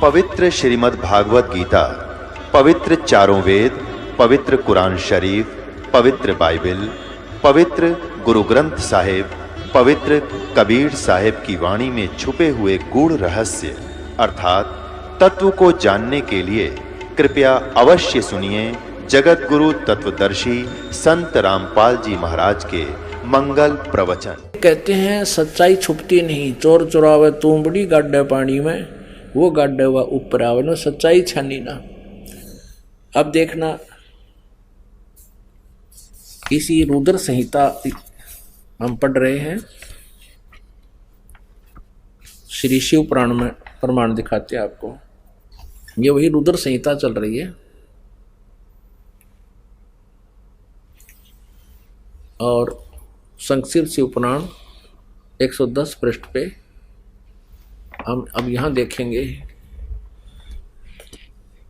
पवित्र श्रीमद् भागवत गीता, पवित्र चारों वेद, पवित्र कुरान शरीफ, पवित्र बाइबल, पवित्र गुरु ग्रंथ साहिब, पवित्र कबीर साहिब की वाणी में छुपे हुए गूढ़ रहस्य अर्थात तत्व को जानने के लिए कृपया अवश्य सुनिए जगत गुरु तत्वदर्शी संत रामपाल जी महाराज के मंगल प्रवचन। कहते हैं सच्चाई छुपती नहीं, चोर चुरावे तूंबड़ी गाड्डे पानी में, वो गाड्डे हुआ ऊपर आवे ना, सच्चाई छानी ना। अब देखना, इसी रुद्र संहिता हम पढ़ रहे हैं, श्री शिव पुराण में प्रमाण दिखाते हैं आपको। ये वही रुद्र संहिता चल रही है और संक्षिप्त शिव पुराण 110 पृष्ठ पे हम अब यहां देखेंगे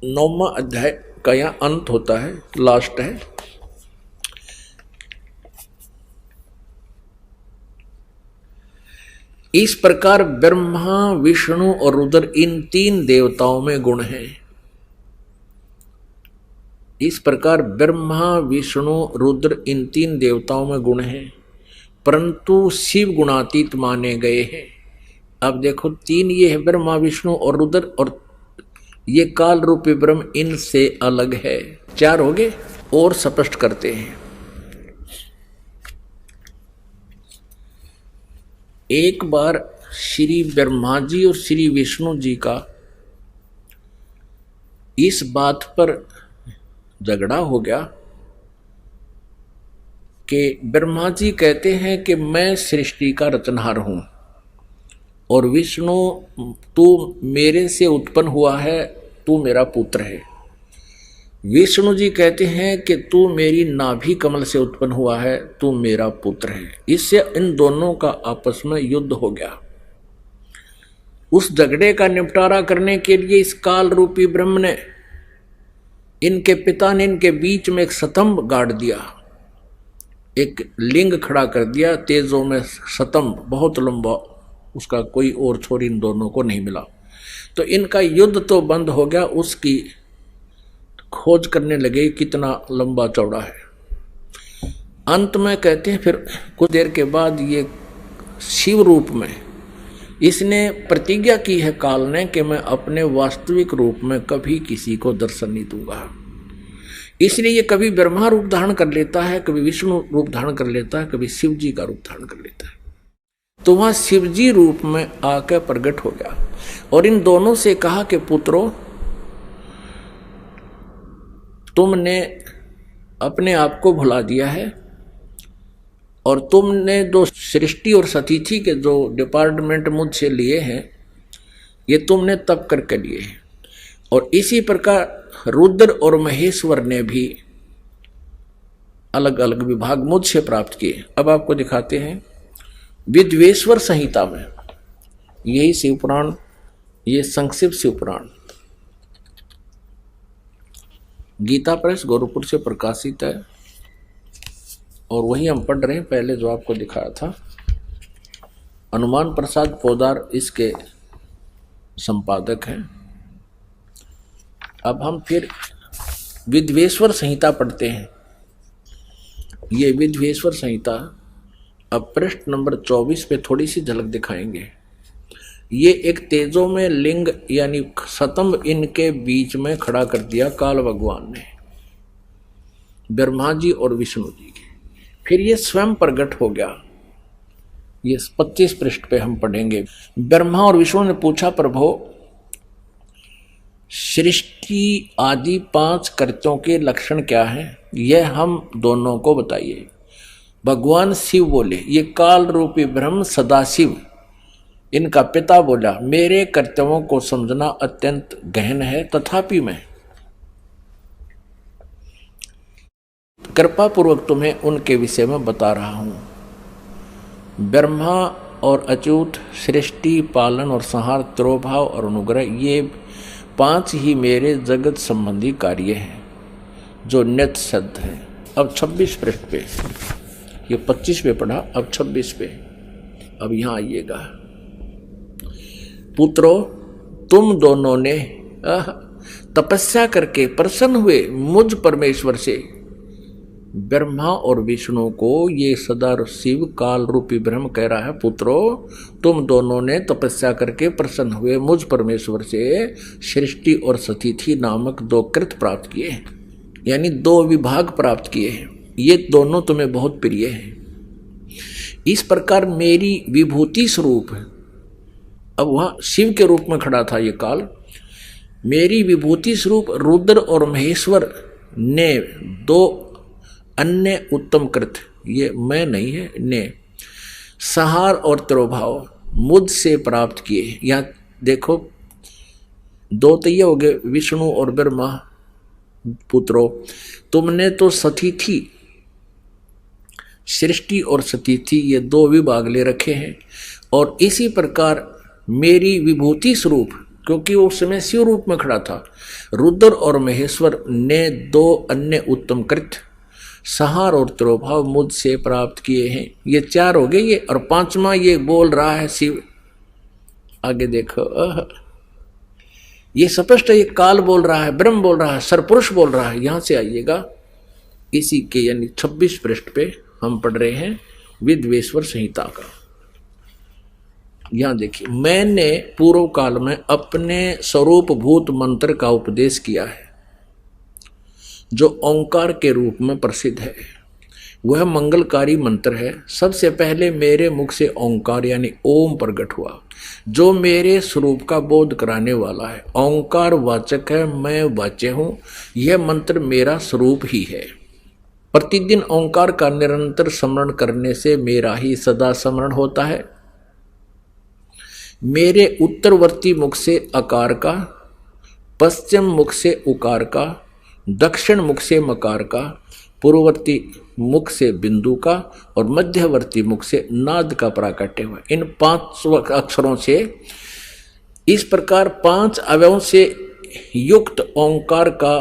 9वां अध्याय का यहां अंत होता है, लास्ट है। इस प्रकार ब्रह्मा विष्णु और रुद्र इन तीन देवताओं में गुण हैं। इस प्रकार ब्रह्मा विष्णु रुद्र इन तीन देवताओं में गुण हैं, परंतु शिव गुणातीत माने गए हैं। अब देखो, तीन ये है, ब्रह्मा विष्णु और रुद्र, और ये काल रूपी ब्रह्म इनसे अलग है। चार हो गए और स्पष्ट करते हैं। एक बार श्री ब्रह्मा जी और श्री विष्णु जी का इस बात पर झगड़ा हो गया कि ब्रह्मा जी कहते हैं कि मैं सृष्टि का रचनहार हूं और विष्णु तू मेरे से उत्पन्न हुआ है, तू मेरा पुत्र है। विष्णु जी कहते हैं कि तू मेरी नाभि कमल से उत्पन्न हुआ है, तू मेरा पुत्र है। इससे इन दोनों का आपस में युद्ध हो गया। उस झगड़े का निपटारा करने के लिए इस काल रूपी ब्रह्म ने, इनके पिता ने इनके बीच में एक स्तंभ गाड़ दिया, एक लिंग खड़ा कर दिया तेजों में स्तंभ, बहुत लंबा, उसका कोई और छोर इन दोनों को नहीं मिला। तो इनका युद्ध तो बंद हो गया, उसकी खोज करने लगे कितना लंबा चौड़ा है। अंत में कहते हैं फिर कुछ देर के बाद ये शिव रूप में इसने प्रतिज्ञा की है काल ने कि मैं अपने वास्तविक रूप में कभी किसी को दर्शन नहीं दूंगा। इसलिए ये कभी ब्रह्मा रूप धारण कर लेता है, कभी विष्णु रूप धारण कर लेता है, कभी शिव जी का रूप धारण कर लेता है। तो वहां शिव जी रूप में आकर प्रकट हो गया और इन दोनों से कहा कि पुत्रों, तुमने अपने आप को भुला दिया है और तुमने जो सृष्टि और सतिथि के जो डिपार्टमेंट मुझसे लिए हैं, ये तुमने तप करके लिए हैं। और इसी प्रकार रुद्र और महेश्वर ने भी अलग अलग विभाग मुझसे प्राप्त किए। अब आपको दिखाते हैं विद्वेश्वर संहिता में, यही शिव पुराण, ये संक्षिप्त शिव पुराण गीता प्रेस गोरखपुर से प्रकाशित है और वही हम पढ़ रहे हैं। पहले जो आपको दिखाया था, हनुमान प्रसाद पोदार इसके संपादक हैं। अब हम फिर विद्वेश्वर संहिता पढ़ते हैं। ये विद्वेश्वर संहिता अब पृष्ठ नंबर 24 पे थोड़ी सी झलक दिखाएंगे। ये एक तेजों में लिंग यानी स्तंभ इनके बीच में खड़ा कर दिया काल भगवान ने, ब्रह्मा जी और विष्णु जी के। फिर ये स्वयं प्रकट हो गया। ये 25 पृष्ठ पे हम पढ़ेंगे। ब्रह्मा और विष्णु ने पूछा, प्रभु सृष्टि आदि 5 कृत्यों के लक्षण क्या हैं, यह हम दोनों को बताइए। भगवान शिव बोले, ये काल रूपी ब्रह्म सदाशिव, इनका पिता बोला, मेरे कर्तव्यों को समझना अत्यंत गहन है, तथापि मैं कृपा पूर्वक तुम्हें उनके विषय में बता रहा हूं। ब्रह्मा और अच्युत, सृष्टि, पालन और संहार, त्रोभाव और अनुग्रह, ये 5 ही मेरे जगत संबंधी कार्य हैं जो नित्य सिद्ध हैं। अब 26 पृष्ठ पे, ये 25 पे पढ़ा, अब 26 पे, अब यहां आइएगा। पुत्रों, तुम दोनों ने तपस्या करके प्रसन्न हुए मुझ परमेश्वर से। ब्रह्मा और विष्णु को ये सदा शिव काल रूपी ब्रह्म कह रहा है, पुत्रों तुम दोनों ने तपस्या करके प्रसन्न हुए मुझ परमेश्वर से सृष्टि और सतिथि नामक 2 कृत प्राप्त किए हैं, यानी 2 विभाग प्राप्त किए हैं। ये दोनों तुम्हें बहुत प्रिय हैं। इस प्रकार मेरी विभूति स्वरूप, अब वहां शिव के रूप में खड़ा था ये काल, मेरी विभूति स्वरूप रुद्र और महेश्वर ने 2 अन्य उत्तम कृत, ये मैं नहीं है, ने संहार और तिरोभाव मुझसे प्राप्त किए। यहां देखो 2 तो ये हो गए विष्णु और ब्रह्मा, पुत्रों तुमने तो सतिथि, सृष्टि और सतिथि ये 2 विभाग ले रखे हैं, और इसी प्रकार मेरी विभूति स्वरूप, क्योंकि वो उस समय शिव रूप में खड़ा था, रुद्र और महेश्वर ने 2 अन्य उत्तम कृत संहार और तिरोभाव मुझसे प्राप्त किए हैं। ये 4 हो गए ये, और 5वां ये बोल रहा है शिव। आगे देखो, ये स्पष्ट ये काल बोल रहा है, ब्रह्म बोल रहा है, सरपुरुष बोल रहा है। यहां से आइएगा इसी के यानी 26 पृष्ठ पे हम पढ़ रहे हैं विद्वेश्वर संहिता का। यहां देखिए, मैंने पूर्व काल में अपने स्वरूप भूत मंत्र का उपदेश किया है जो ओंकार के रूप में प्रसिद्ध है। वह मंगलकारी मंत्र है। सबसे पहले मेरे मुख से ओंकार यानी ओम प्रकट हुआ, जो मेरे स्वरूप का बोध कराने वाला है। ओंकार वाचक है, मैं वाच्य हूं। यह मंत्र मेरा स्वरूप ही है। प्रतिदिन ओंकार का निरंतर स्मरण करने से मेरा ही सदा स्मरण होता है। मेरे उत्तरवर्ती मुख से अकार का, पश्चिम मुख से उकार का, दक्षिण मुख से मकार का, पूर्ववर्ती मुख से बिंदु का और मध्यवर्ती मुख से नाद का प्राकट्य हुआ। इन 5 अक्षरों से इस प्रकार 5 अवयवों से युक्त ओंकार का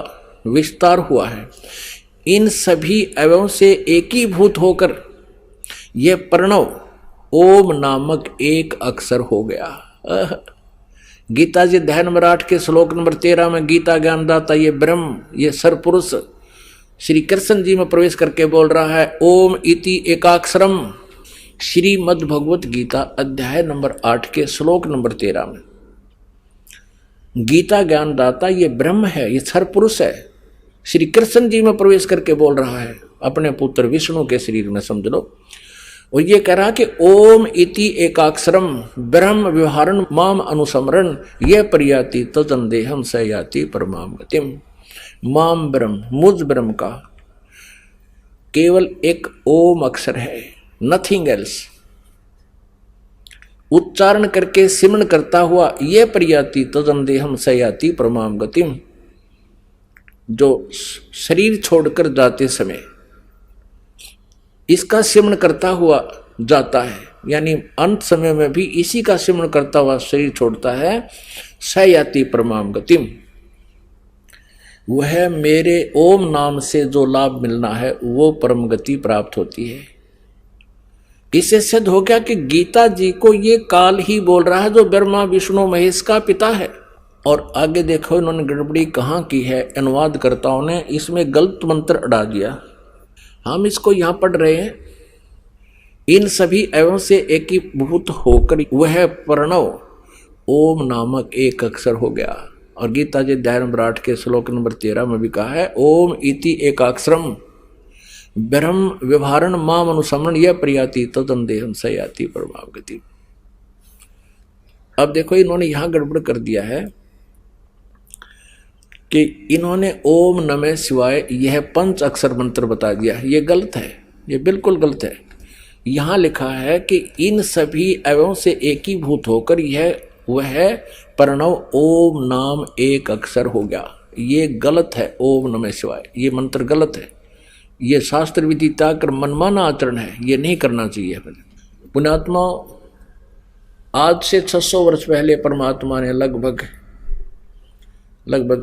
विस्तार हुआ है। इन सभी अवयवों से एकीभूत होकर यह प्रणव ओम नामक एक अक्षर हो गया। गीता जी अध्याय नंबर 8 के श्लोक नंबर 13 में गीता ज्ञानदाता ये ब्रह्म, ये सरपुरुष श्री कृष्ण जी में प्रवेश करके बोल रहा है ओम इति एकाक्षरम। श्रीमद् भगवत गीता अध्याय नंबर 8 के श्लोक नंबर 13 में गीता ज्ञानदाता ये ब्रह्म है, ये सरपुरुष है, श्री कृष्ण जी में प्रवेश करके बोल रहा है अपने पुत्र विष्णु के शरीर में, समझ लो। और ये कह रहा कि ओम इति एकाक्षरम ब्रह्म व्यवहारण माम अनुसमरण ये प्रयाति तदंदेहम स याति परमाम गतिम। माम ब्रह्म, मुझ ब्रह्म का केवल एक ओम अक्षर है, नथिंग एल्स। उच्चारण करके सिमरण करता हुआ ये प्रयाति तदंदेहम स याति परमाम गतिम, जो शरीर छोड़कर जाते समय इसका सिमरण करता हुआ जाता है, यानी अंत समय में भी इसी का सिमरण करता हुआ शरीर छोड़ता है। सयाति परमाम गतिम, वह मेरे ओम नाम से जो लाभ मिलना है वो परम गति प्राप्त होती है। इससे सिद्ध हो गया कि गीता जी को ये काल ही बोल रहा है जो ब्रह्मा विष्णु महेश का पिता है। और आगे देखो इन्होंने गड़बड़ी कहाँ की है, अनुवादकर्ताओं ने इसमें गलत मंत्र अड़ा दिया। हम इसको यहां पढ़ रहे हैं, इन सभी अवयवों से एकीभूत होकर वह प्रणव ओम नामक एक अक्षर हो गया। और गीता जी अध्याय नंबर 8 के श्लोक नंबर 13 में भी कहा है ओम इति एकाक्षरम ब्रह्म व्यवहारण माम अनुसमरण यह प्रयाति तदंदेहम स याति परमाम गति। अब देखो इन्होंने यहां गड़बड़ कर दिया है कि इन्होंने ओम नमः शिवाय यह 5 अक्षर मंत्र बता दिया। ये गलत है, ये बिल्कुल गलत है। यहां लिखा है कि इन सभी अवयवों से एकीभूत होकर यह वह प्रणव ओम नाम एक अक्षर हो गया। ये गलत है, ओम नमः शिवाय ये मंत्र गलत है। ये शास्त्र विधि त्यागकर मनमाना आचरण है, ये नहीं करना चाहिए। पुण्यात्मा, आज से 600 वर्ष पहले परमात्मा ने लगभग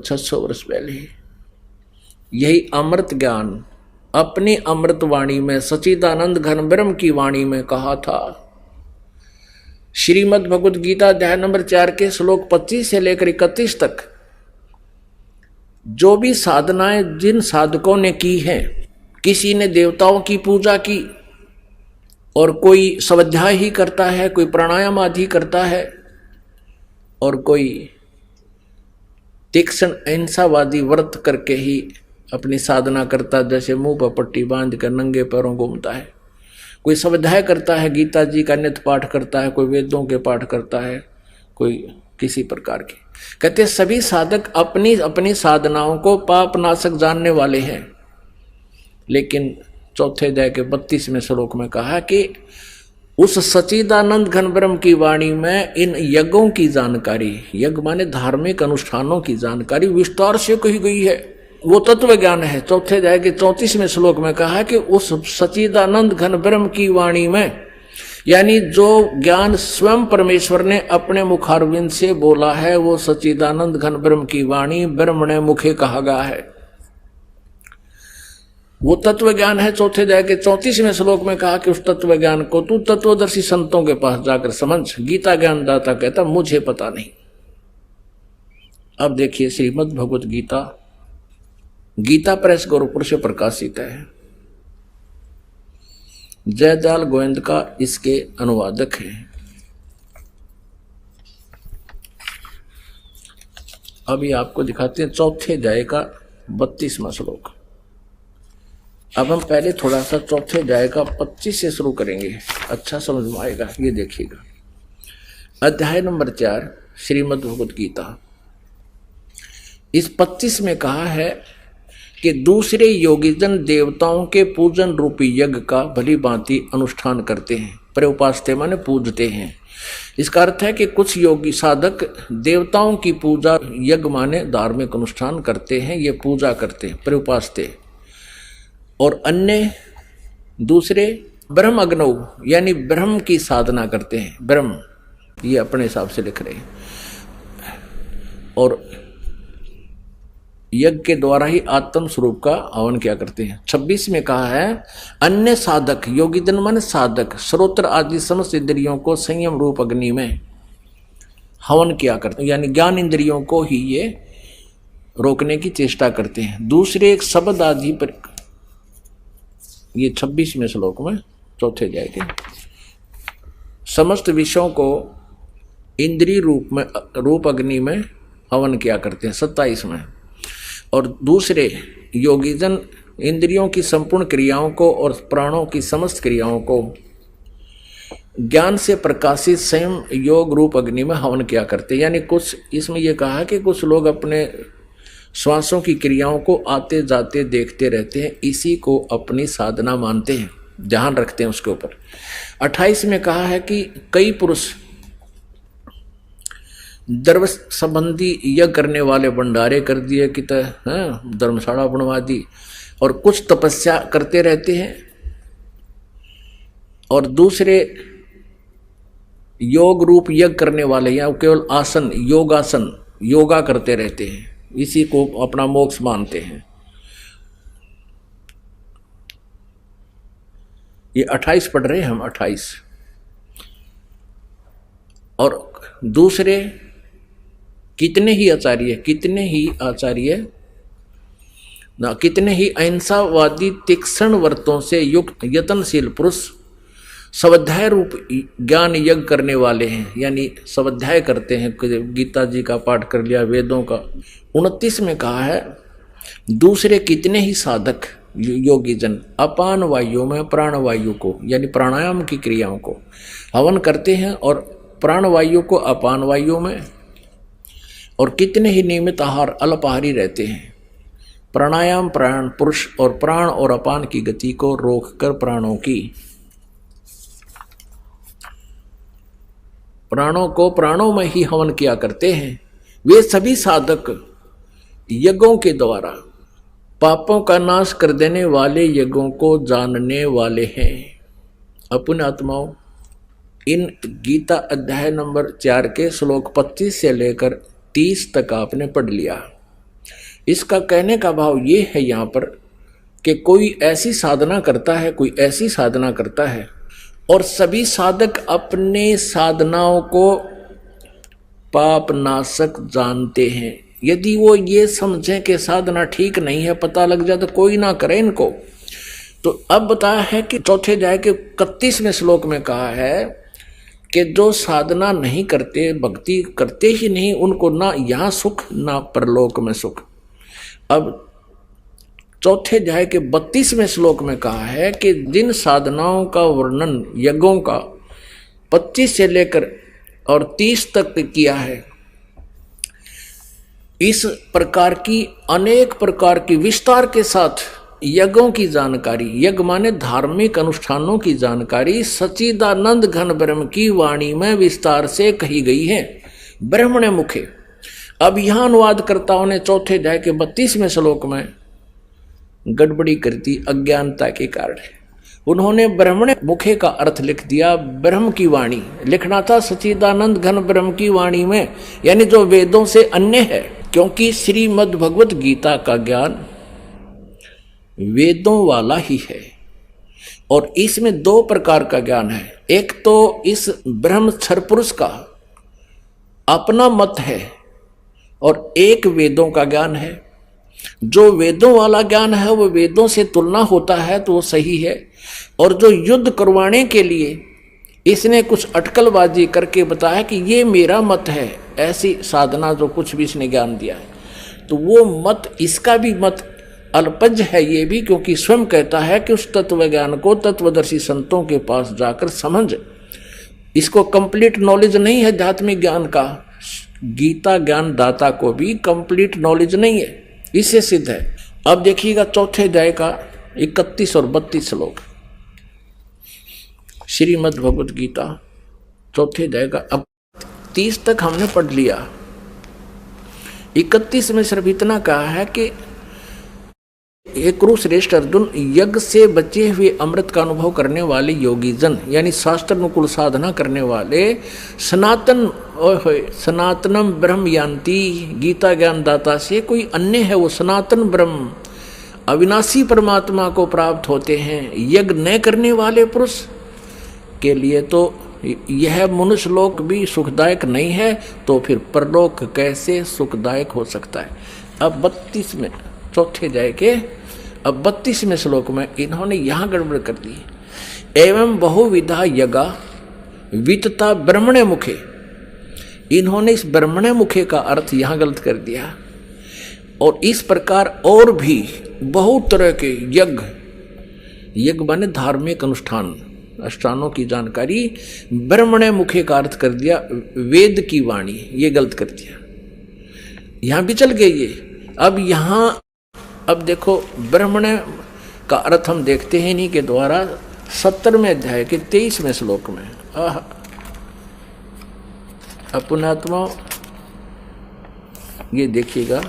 600 वर्ष पहले यही अमृत ज्ञान अपनी अमृत वाणी में सच्चिदानंद घन ब्रह्म की वाणी में कहा था। श्रीमद् भगवद गीता अध्याय नंबर 4 के श्लोक 25 से लेकर 31 तक जो भी साधनाएं जिन साधकों ने की है, किसी ने देवताओं की पूजा की और कोई स्वाध्याय ही करता है, कोई प्राणायाम आदि करता है और कोई तीक्ष्ण अहिंसावादी व्रत करके ही अपनी साधना करता, जैसे मुंह पर पट्टी बांध कर नंगे पैरों घूमता है, कोई स्वाध्याय करता है, गीता जी का नित्य पाठ करता है, कोई वेदों के पाठ करता है, कोई किसी प्रकार के। कहते सभी साधक अपनी अपनी साधनाओं को पाप नाशक जानने वाले हैं, लेकिन चौथे अध्याय के 32वें श्लोक में कहा कि उस सच्चिदानंद घन ब्रह्म की वाणी में इन यज्ञों की जानकारी, यज्ञ माने धार्मिक अनुष्ठानों की जानकारी विस्तार से कही गई है, वो तत्व ज्ञान है। चौथे अध्याय के 34वें श्लोक में कहा कि उस सच्चिदानंद घन ब्रह्म की वाणी में, यानी जो ज्ञान स्वयं परमेश्वर ने अपने मुखारविंद से बोला है, वो सच्चिदानंद घन ब्रह्म की वाणी ब्रह्म ने मुखे कहा गया है, वो तत्व ज्ञान है। चौथे अध्याय के 34वें श्लोक में कहा कि उस तत्व ज्ञान को तू तत्वदर्शी संतों के पास जाकर समझ। गीता ज्ञानदाता कहता मुझे पता नहीं। अब देखिए श्रीमद् भगवद गीता, गीता प्रेस गोरखपुर से प्रकाशित है, जयदयाल गोविंद का इसके अनुवादक है। अभी आपको दिखाते हैं चौथे अध्याय का 32वां श्लोक। अब हम पहले थोड़ा सा चौथे अध्याय का 25 से शुरू करेंगे, अच्छा समझ में आएगा। ये देखिएगा, अध्याय नंबर 4 श्रीमद् भगवद गीता, इस 25 में कहा है कि दूसरे योगीजन देवताओं के पूजन रूपी यज्ञ का भली भांति अनुष्ठान करते हैं। प्रउपास्ते माने पूजते हैं। इसका अर्थ है कि कुछ योगी साधक देवताओं की पूजा, यज्ञ माने धार्मिक अनुष्ठान करते हैं, ये पूजा करते हैं प्रउपास्ते, और अन्य दूसरे ब्रह्म अग्नौ यानी ब्रह्म की साधना करते हैं। ब्रह्म ये अपने हिसाब से लिख रहे हैं, और यज्ञ के द्वारा ही आत्म स्वरूप का हवन क्या करते हैं। 26 में कहा है अन्य साधक, योगी जन मन साधक, श्रोत्र आदि समस्त इंद्रियों को संयम रूप अग्नि में हवन किया करते हैं, यानी ज्ञान इंद्रियों को ही ये रोकने की चेष्टा करते हैं। दूसरे एक शब्द आदि पर, ये 26वें श्लोक में चौथे अध्याय के, समस्त विषयों को इंद्रिय रूप अग्नि में हवन किया करते हैं 27 में। और दूसरे योगीजन इंद्रियों की संपूर्ण क्रियाओं को और प्राणों की समस्त क्रियाओं को ज्ञान से प्रकाशित स्वयं योग रूप अग्नि में हवन किया करते हैं। यानी कुछ इसमें यह कहा कि कुछ लोग अपने श्वासों की क्रियाओं को आते जाते देखते रहते हैं, इसी को अपनी साधना मानते हैं, ध्यान रखते हैं उसके ऊपर। 28 में कहा है कि कई पुरुष धर्म संबंधी यज्ञ करने वाले भंडारे कर दिए कि धर्मशाला बनवा दी, और कुछ तपस्या करते रहते हैं, और दूसरे योग रूप यज्ञ करने वाले या केवल आसन, योगासन, योगा करते रहते हैं, इसी को अपना मोक्ष मानते हैं। ये 28 पढ़ रहे हैं हम, 28। और दूसरे कितने ही आचार्य ना कितने ही अहिंसावादी तीक्ष्ण व्रतों से युक्त यत्नशील पुरुष स्वाध्याय रूप ज्ञान यज्ञ करने वाले हैं, यानी स्वाध्याय करते हैं, गीता जी का पाठ कर लिया, वेदों का। 29 में कहा है दूसरे कितने ही साधक योगी जन अपान वायु में प्राण वायु को, यानी प्राणायाम की क्रियाओं को हवन करते हैं, और प्राण वायु को अपान वायु में, और कितने ही नियमित आहार अल्पाहारी रहते हैं। प्राणायाम प्राण पुरुष और प्राण और अपान की गति को रोककर प्राणों को प्राणों में ही हवन किया करते हैं। वे सभी साधक यज्ञों के द्वारा पापों का नाश कर देने वाले यज्ञों को जानने वाले हैं। अपने आत्माओं, इन गीता अध्याय नंबर 4 के श्लोक 25 से लेकर 30 तक आपने पढ़ लिया। इसका कहने का भाव ये है यहाँ पर कि कोई ऐसी साधना करता है और सभी साधक अपने साधनाओं को पाप नाशक जानते हैं। यदि वो ये समझें कि साधना ठीक नहीं है, पता लग जाए तो कोई ना करे इनको। तो अब बताया है कि चौथे अध्याय के 31वें श्लोक में कहा है कि जो साधना नहीं करते, भक्ति करते ही नहीं, उनको ना यहाँ सुख ना परलोक में सुख। अब चौथे अध्याय के 32वें श्लोक में कहा है कि जिन साधनाओं का वर्णन यज्ञों का 25 से लेकर और 30 तक किया है, इस प्रकार की अनेक प्रकार की विस्तार के साथ यज्ञों की जानकारी, यज्ञ माने धार्मिक अनुष्ठानों की जानकारी सच्चिदानंद घन ब्रह्म की वाणी में विस्तार से कही गई है, ब्रह्मणे मुखे। अब यहां अनुवादकर्ताओं ने चौथे अध्याय के 32वें श्लोक में गड़बड़ी कर दी अज्ञानता के कारण। उन्होंने ब्रह्मणे मुखे का अर्थ लिख दिया ब्रह्म की वाणी, लिखना था सच्चिदानंद घन ब्रह्म की वाणी में, यानी जो वेदों से अन्य है। क्योंकि श्रीमद् भगवत गीता का ज्ञान वेदों वाला ही है और इसमें 2 प्रकार का ज्ञान है। एक तो इस ब्रह्म क्षर पुरुष का अपना मत है और एक वेदों का ज्ञान है। जो वेदों वाला ज्ञान है वो वेदों से तुलना होता है तो वो सही है, और जो युद्ध करवाने के लिए इसने कुछ अटकलबाजी करके बताया कि ये मेरा मत है, ऐसी साधना जो कुछ भी इसने ज्ञान दिया है, तो वो मत, इसका भी मत अल्पज्ञ है ये भी, क्योंकि स्वयं कहता है कि उस तत्व ज्ञान को तत्वदर्शी संतों के पास जाकर समझ। इसको कंप्लीट नॉलेज नहीं है आध्यात्मिक ज्ञान का, गीता ज्ञान दाता को भी कंप्लीट नॉलेज नहीं है, इससे सिद्ध है। अब देखिएगा चौथे अध्याय का 31 और 32 श्लोक, श्रीमद् भगवत गीता चौथे अध्याय का। अब 30 तक हमने पढ़ लिया, 31 में सिर्फ इतना कहा है कि हे कुरुश्रेष्ठ अर्जुन, यज्ञ से बचे हुए अमृत का अनुभव करने वाले योगी जन, यानी शास्त्र अनुकूल साधना करने वाले सनातनम ब्रह्म यान्ति, गीता ज्ञान दाता से कोई अन्य है, वो सनातन ब्रह्म अविनाशी परमात्मा को प्राप्त होते हैं। यज्ञ न करने वाले पुरुष के लिए तो यह मनुष्य लोक भी सुखदायक नहीं है, तो फिर परलोक कैसे सुखदायक हो सकता है। अब 32 में चौथे अध्याय के अब 32वें श्लोक में इन्होंने यहां गड़बड़ कर दी, एवं बहुविधा यज्ञा वितता ब्रह्मणे मुखे। इन्होंने इस ब्रह्मणे मुखे का अर्थ यहां गलत कर दिया, और इस प्रकार और भी बहुत तरह के यज्ञ, यज्ञ माने धार्मिक अनुष्ठान, अनुष्ठानों की जानकारी, ब्रह्मणे मुखे का अर्थ कर दिया वेद की वाणी, ये गलत कर दिया। यहां भी चल गए ये। अब यहां अब देखो ब्रह्मणे का अर्थ हम देखते हैं इन्हीं के द्वारा 17वें अध्याय के 23वें श्लोक में। पुण्यात्मा ये देखिएगा,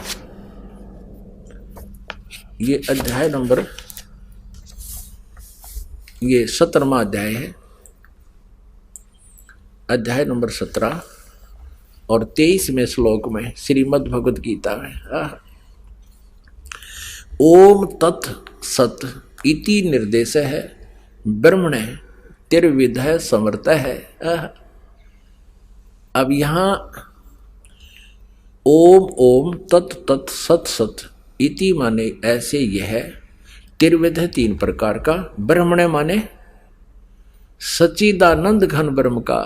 ये अध्याय नंबर, ये 17वां अध्याय है, अध्याय नंबर 17 और 23वें श्लोक में श्रीमद् भगवत गीता में ओम तत् सत इति निर्देश है ब्रह्मणे तिर्विधय समर्थ है। अब यहां ओम ओम तत् तत् सत सत इति माने ऐसे यह, तिर्विध 3 प्रकार का, ब्रह्मणे माने सच्चिदानंद घन ब्रह्म का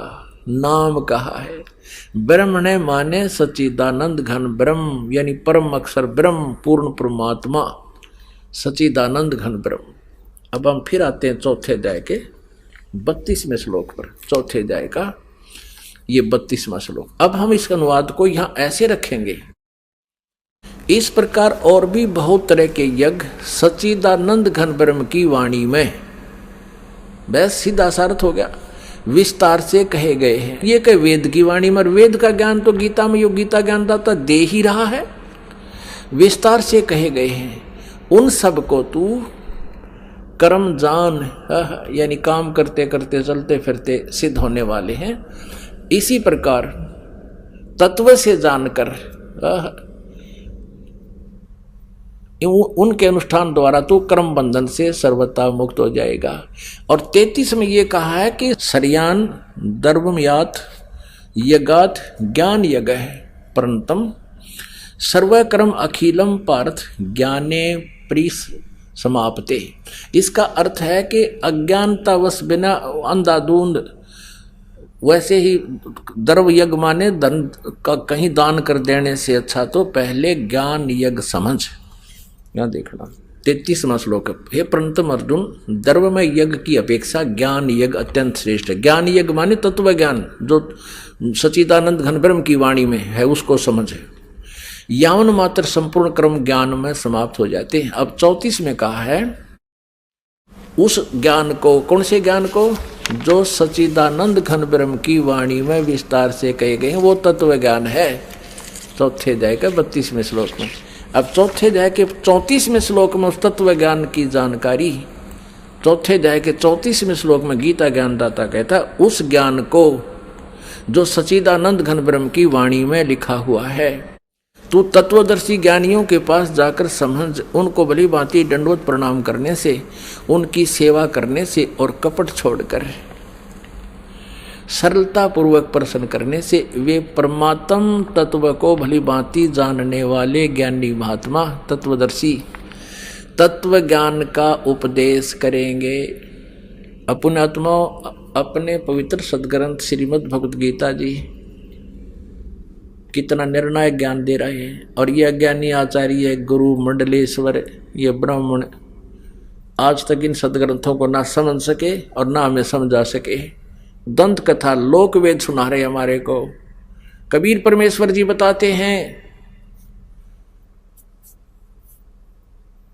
नाम कहा है। ब्रह्मणे माने सच्चिदानंद घन ब्रह्म, यानी परम अक्षर ब्रह्म, पूर्ण परमात्मा, सच्चिदानंद घन ब्रह्म। अब हम फिर आते हैं चौथे अध्याय के 32वें श्लोक पर, चौथे अध्याय का ये 32वां श्लोक। अब हम इस अनुवाद को यहां ऐसे रखेंगे, इस प्रकार और भी बहुत तरह के यज्ञ सच्चिदानंद घन ब्रह्म की वाणी में, बस सीधा सा अर्थ हो गया, विस्तार से कहे गए हैं। ये कहे वेद की वाणी में, वेद का ज्ञान तो गीता में यो गीता ज्ञान दाता दे ही रहा है, विस्तार से कहे गए हैं। उन सब को तू कर्म जान, यानी काम करते करते चलते फिरते सिद्ध होने वाले हैं। इसी प्रकार तत्व से जानकर उनके अनुष्ठान द्वारा तो कर्म बंधन से सर्वथा मुक्त हो जाएगा। और 33 में ये कहा है कि सरयान दर्वमयात यगात ज्ञान यग है परंतम सर्वकर्म अखिलम पार्थ ज्ञाने प्रीस समाप्ते। इसका अर्थ है कि अज्ञानतावश बिना अंधाधुंध, वैसे ही द्रव यज्ञ माने धन का कहीं दान कर देने से अच्छा तो पहले ज्ञान यज्ञ समझ। यहाँ देखना 33वां श्लोक है, हे परंतम अर्जुन द्रव में यज्ञ की अपेक्षा ज्ञान यज्ञ अत्यंत श्रेष्ठ है। ज्ञान यज्ञ माने तत्व ज्ञान जो सच्चिदानंद घन ब्रह्म की वाणी में है उसको समझे। यावन मात्र संपूर्ण कर्म ज्ञान में समाप्त हो जाते हैं। अब 34 में कहा है उस ज्ञान को, कौन से ज्ञान को, जो सच्चिदानंद घन ब्रह्म की वाणी में विस्तार से कहे गए वो तत्व ज्ञान है। चौथे अध्याय के 32वें श्लोक में। अब चौथे अध्याय के 34वें श्लोक में उस तत्व ज्ञान की जानकारी, चौथे अध्याय के 34वें श्लोक में गीता ज्ञानदाता कहता है उस ज्ञान को जो सच्चिदानंद घन ब्रह्म की वाणी में लिखा हुआ है तू तत्वदर्शी ज्ञानियों के पास जाकर समझ, उनको भली भांति दंडवत प्रणाम करने से, उनकी सेवा करने से और कपट छोड़कर सरलता पूर्वक प्रश्न करने से वे परमात्म तत्व को भली भांति जानने वाले ज्ञानी महात्मा तत्वदर्शी तत्व ज्ञान का उपदेश करेंगे। अपने आत्मा अपने पवित्र सदग्रंथ श्रीमद् भगवद गीता जी कितना निर्णायक ज्ञान दे रहे हैं। और ये अज्ञानी आचार्य गुरु मंडलेश्वर ये ब्राह्मण आज तक इन सदग्रंथों को ना समझ सके और ना हमें समझा सके। दंत कथा लोक वेद सुना रहे हमारे को। कबीर परमेश्वर जी बताते हैं,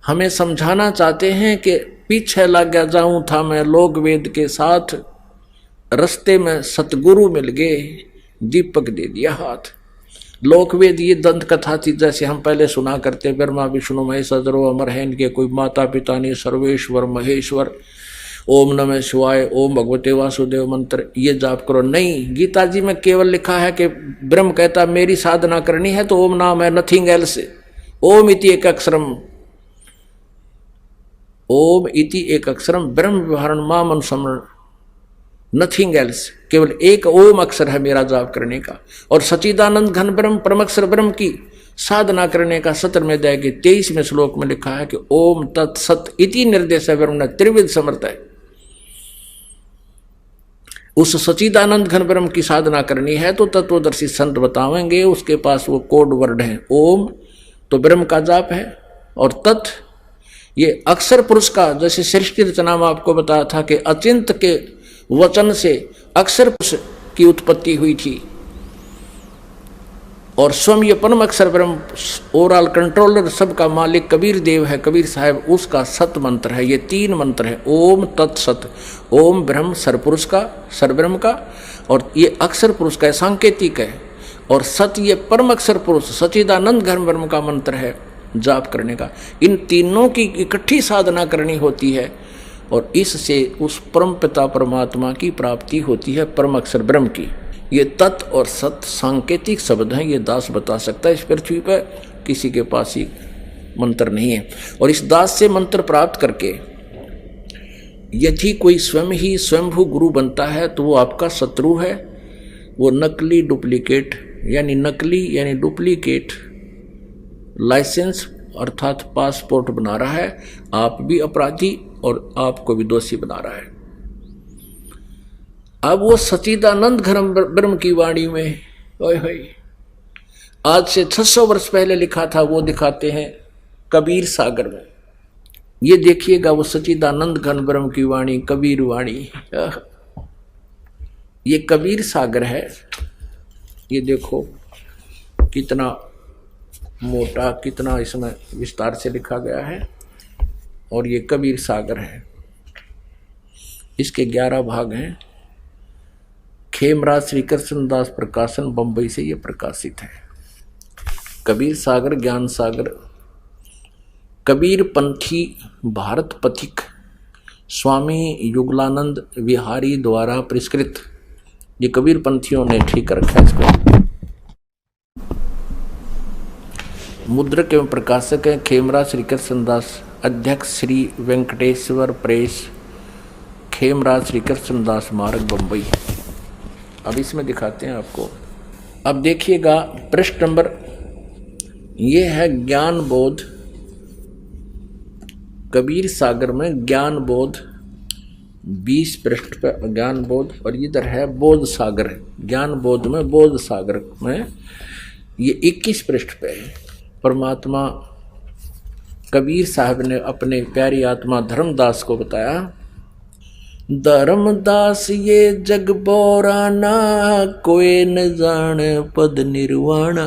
हमें समझाना चाहते हैं कि पीछे लग गया जाऊं था मैं लोक वेद के साथ, रस्ते में सतगुरु मिल गए, दीपक दे दिया हाथ। लोकवेद ये दंत कथा थी जैसे हम पहले सुना करते, ब्रह्मा विष्णु महेश अजरो अमर है, इनके कोई माता पिता नहीं, सर्वेश्वर महेश्वर, ओम नमः शिवाय, ओम भगवते वासुदेव मंत्र ये जाप करो। नहीं, गीता जी में केवल लिखा है कि ब्रह्म कहता मेरी साधना करनी है तो ओम नाम है, नथिंग एल्स। ओम इति एक अक्षरम, ओम इति एक अक्षरम ब्रह्म व्यवहारण माम अनुसमरण, नथिंग एल्स। केवल एक ओम अक्षर है मेरा जाप करने का। और सच्चिदानंद घन ब्रह्म परमक्षर ब्रह्म की साधना करने का 17वें अध्याय के 23वें श्लोक में लिखा है कि ओम तत्सत इति निर्देश ब्रह्म त्रिविध समर्थ है। उस सच्चिदानंद घन ब्रह्म की साधना करनी है तो तत्वदर्शी संत बतावेंगे, उसके पास वो कोड वर्ड है। ओम तो ब्रह्म का जाप है और तत् ये अक्षर पुरुष का, जैसे सृष्टि रचना में आपको बताया था कि अचिंत के वचन से अक्षर पुरुष की उत्पत्ति हुई थी और स्वयं ये परम अक्षर ब्रह्म ओवरऑल कंट्रोलर सबका मालिक कबीर देव है, कबीर साहब, उसका सत मंत्र है। ये 3 मंत्र है, ओम तत्सत। ओम ब्रह्म सरपुरुष का, सरब्रह्म का, और ये अक्षर पुरुष का सांकेतिक है, और सत ये परम अक्षर पुरुष सच्चिदानंद घन ब्रह्म का मंत्र है जाप करने का। इन तीनों की इकट्ठी साधना करनी होती है और इससे उस परम पिता परमात्मा की प्राप्ति होती है, परम अक्षर ब्रह्म की। ये तत् और सत सांकेतिक शब्द हैं, ये दास बता सकता है। इस पृथ्वी पर किसी के पास ही मंत्र नहीं है। और इस दास से मंत्र प्राप्त करके यदि कोई स्वयं ही स्वयंभू गुरु बनता है तो वो आपका शत्रु है। वो नकली डुप्लीकेट यानी डुप्लीकेट लाइसेंस अर्थात पासपोर्ट बना रहा है, आप भी अपराधी और आपको भी दोषी बना रहा है। अब वो सच्चिदानंद घन ब्रह्म की वाणी में आज से 600 वर्ष पहले लिखा था वो दिखाते हैं कबीर सागर में। ये देखिएगा वो सच्चिदानंद घन ब्रह्म की वाणी, कबीर वाणी, ये कबीर सागर है। ये देखो कितना मोटा, कितना इसमें विस्तार से लिखा गया है। और ये कबीर सागर है, इसके 11 भाग हैं। खेमराज श्री कृष्ण दास प्रकाशन बंबई से ये प्रकाशित है। कबीर सागर, ज्ञान सागर, कबीर पंथी भारत पथिक स्वामी युगलानंद विहारी द्वारा पुरस्कृत। ये कबीर पंथियों ने ठीक रखा है इसको। मुद्रक एवं प्रकाशक हैं खेमराज श्री कृष्णदास, अध्यक्ष श्री वेंकटेश्वर प्रेस, खेमराज श्री कृष्णदास मार्ग, बम्बई। अब इसमें दिखाते हैं आपको। अब देखिएगा पृष्ठ नंबर, ये है ज्ञान बोध, कबीर सागर में ज्ञान बोध 20 पृष्ठ पर ज्ञान बोध, और इधर है बोध सागर, ज्ञान बोध में बोध सागर में ये 21 पृष्ठ पे है। परमात्मा कबीर साहब ने अपने प्यारी आत्मा धर्मदास को बताया, धर्मदास ये जग बोराना, कोई न जाने पद निर्वाण।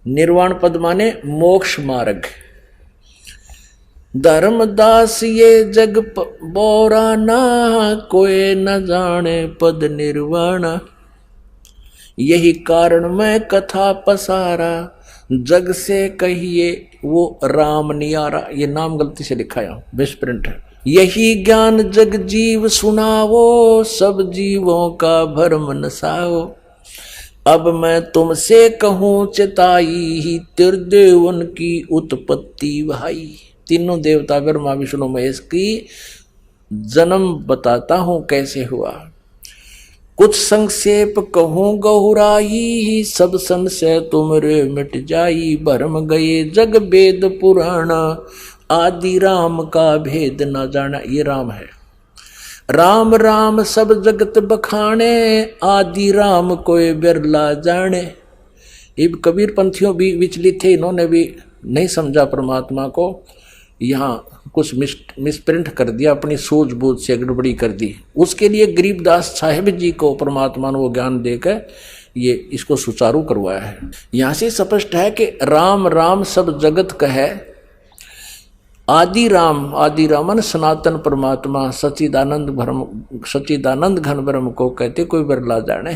निर्वाण पद माने मोक्ष मार्ग। धर्मदास ये जग बोराना, कोई न जाने पद निर्वाण। यही कारण मैं कथा पसारा, जग से कहिए वो राम नियारा। ये नाम गलती से लिखा है, मिसप्रिंट है। यही ज्ञान जग जीव सुनावो, सब जीवों का भरम नसाओ। अब मैं तुमसे कहूँ चिताई, त्रिदेवन की उत्पत्ति भाई। तीनों देवता ब्रह्मा विष्णु महेश की जन्म बताता हूँ कैसे हुआ। कुछ संक्षेप कहूँ गहुराई, सब संशय तुमरे मिट जाई। भरम गए जग वेद पुराण, आदि राम का भेद न जाना। ये राम है। राम राम सब जगत बखाने, आदि राम कोई बिरला जाने। ये कबीर पंथियों भी विचलित थे, इन्होंने भी नहीं समझा परमात्मा को, यहाँ कुछ मिसप्रिंट कर दिया, अपनी सूझबूझ से गड़बड़ी कर दी। उसके लिए गरीबदास साहिब जी को परमात्मा ने वो ज्ञान देकर ये इसको सुचारू करवाया है। यहाँ से स्पष्ट है कि राम राम सब जगत कहे, आदि रामन सनातन परमात्मा सच्चिदानंद घन ब्रह्म को कहते, कोई बिरला जाने।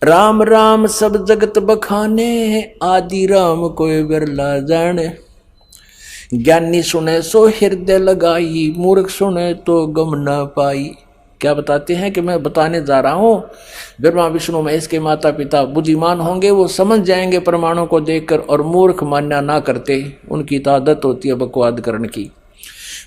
राम राम सब जगत बखाने, आदि राम कोई बिरला जाने। ज्ञानी सुने सो हृदय लगाई, मूर्ख सुने तो गम न पाई। क्या बताते हैं कि मैं बताने जा रहा हूँ, ब्रह्मा विष्णु महेश के माता पिता बुद्धिमान होंगे, वो समझ जाएंगे प्रमाणों को देखकर, और मूर्ख मान्या ना करते, उनकी तो आदत होती है बकवाद करने की।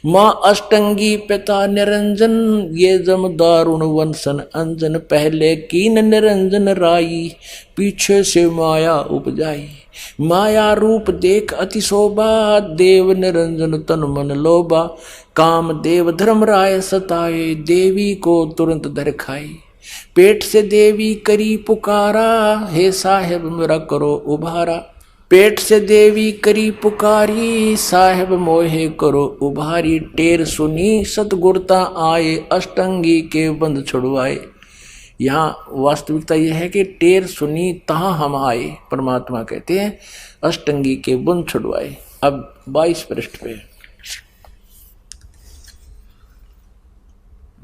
माँ अष्टंगी पिता निरंजन, ये जम दारुण वंशन अंजन। पहले कीन निरंजन राई, पीछे से माया उपजाई। माया रूप देख अति शोभा, देव निरंजन तन मन लोभा। काम देव धर्म राय सताए, देवी को तुरंत धर खाई। पेट से देवी करी पुकारा, हे साहेब मेरा करो उभारा। पेट से देवी करी पुकारी, साहेब मोहे करो उभारी। टेर सुनी सतगुरता आए, अष्टंगी के बंद छुड़वाए। यहाँ वास्तविकता यह है कि टेर सुनी तहाँ हम आए, परमात्मा कहते हैं अष्टंगी के बंद छुड़वाए। अब 22 पृष्ठ पे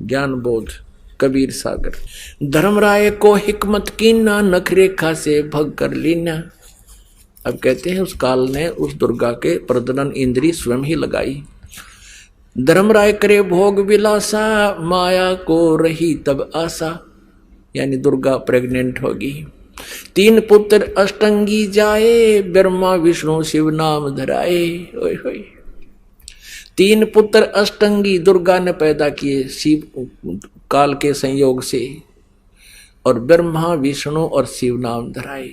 ज्ञान बोध कबीर सागर। धर्मराय को हिकमत कीना, नखरेखा से भग कर लीना। अब कहते हैं उस काल ने उस दुर्गा के प्रजनन इंद्री स्वयं ही लगाई। धर्मराय करे भोग विलासा, माया को रही तब आशा। यानी दुर्गा प्रेग्नेंट होगी। 3 पुत्र अष्टंगी जाए, ब्रह्मा विष्णु शिव नाम धराए। ओए होए। 3 पुत्र अष्टंगी दुर्गा ने पैदा किए शिव काल के संयोग से, और ब्रह्मा विष्णु और शिव नाम धराए।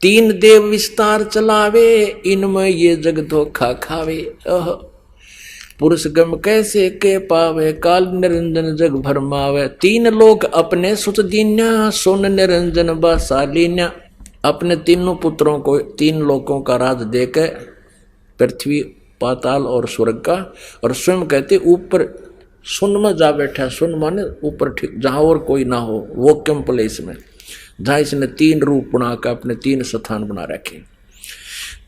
3 देव विस्तार चलावे, इनमें ये जग धोखा खावे। पुरुष गम कैसे के पावे, काल निरंजन जग भरमावे। 3 लोग अपने सुत दीन्या, सुन निरंजन बसालीन्या। अपने तीनों पुत्रों को 3 लोकों का राज देकर, पृथ्वी पाताल और स्वर्ग का, और स्वयं कहते ऊपर सुन में जा बैठा। सुन माने ऊपर, ठीक जहां और कोई ना हो, वोक्यम प्लेस में, जहां इसने 3 रूप बनाकर अपने 3 स्थान बना रखे।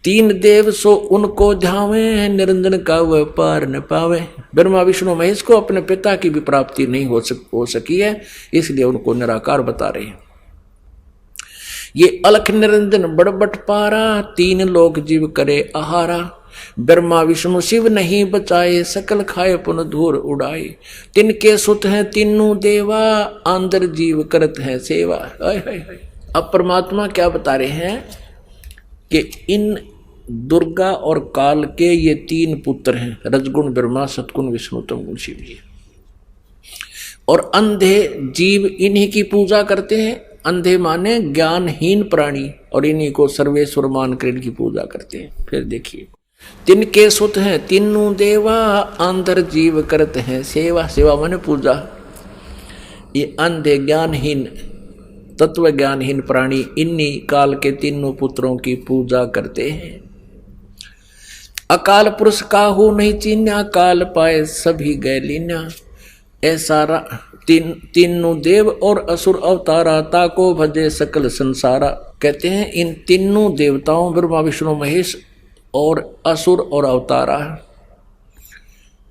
3 देव सो उनको ध्यावे, निरंजन का वह पार न पावे। ब्रह्मा विष्णु महेश को अपने पिता की भी प्राप्ति नहीं हो सकी है, इसलिए उनको निराकार बता रहे हैं। ये अलख निरंजन बड़बट पारा, 3 लोक जीव करे आहारा। ब्रह्मा विष्णु शिव नहीं बचाए, सकल खाए पुन धूर उड़ाए। तिनके सुत हैं तीनों देवा, आंदर जीव करत हैं सेवा। अब परमात्मा क्या बता रहे हैं कि इन दुर्गा और काल के ये तीन पुत्र हैं, रजगुण ब्रह्मा, सतगुण विष्णु, तमगुण शिव जी। और अंधे जीव इन्हीं की पूजा करते हैं। अंधे माने ज्ञानहीन प्राणी, और इन्हीं को सर्वेश्वर मानकर इनकी पूजा करते हैं। फिर देखिए, तिनके सुत हैं तीनों देवा, अंधर जीव करते हैं सेवा। सेवा माने पूजा। ये अंधे ज्ञानहीन तत्व ज्ञानहीन प्राणी इन्हीं काल के तीनों पुत्रों की पूजा करते हैं। अकाल पुरुष काहू नहीं चीन्या, काल पाए सभी गए लीन्या। ऐसा तीनों देव और असुर अवतारा, ताको भजे सकल संसारा। कहते हैं इन तीनों देवताओं ब्रह्मा विष्णु महेश और असुर और अवतारा,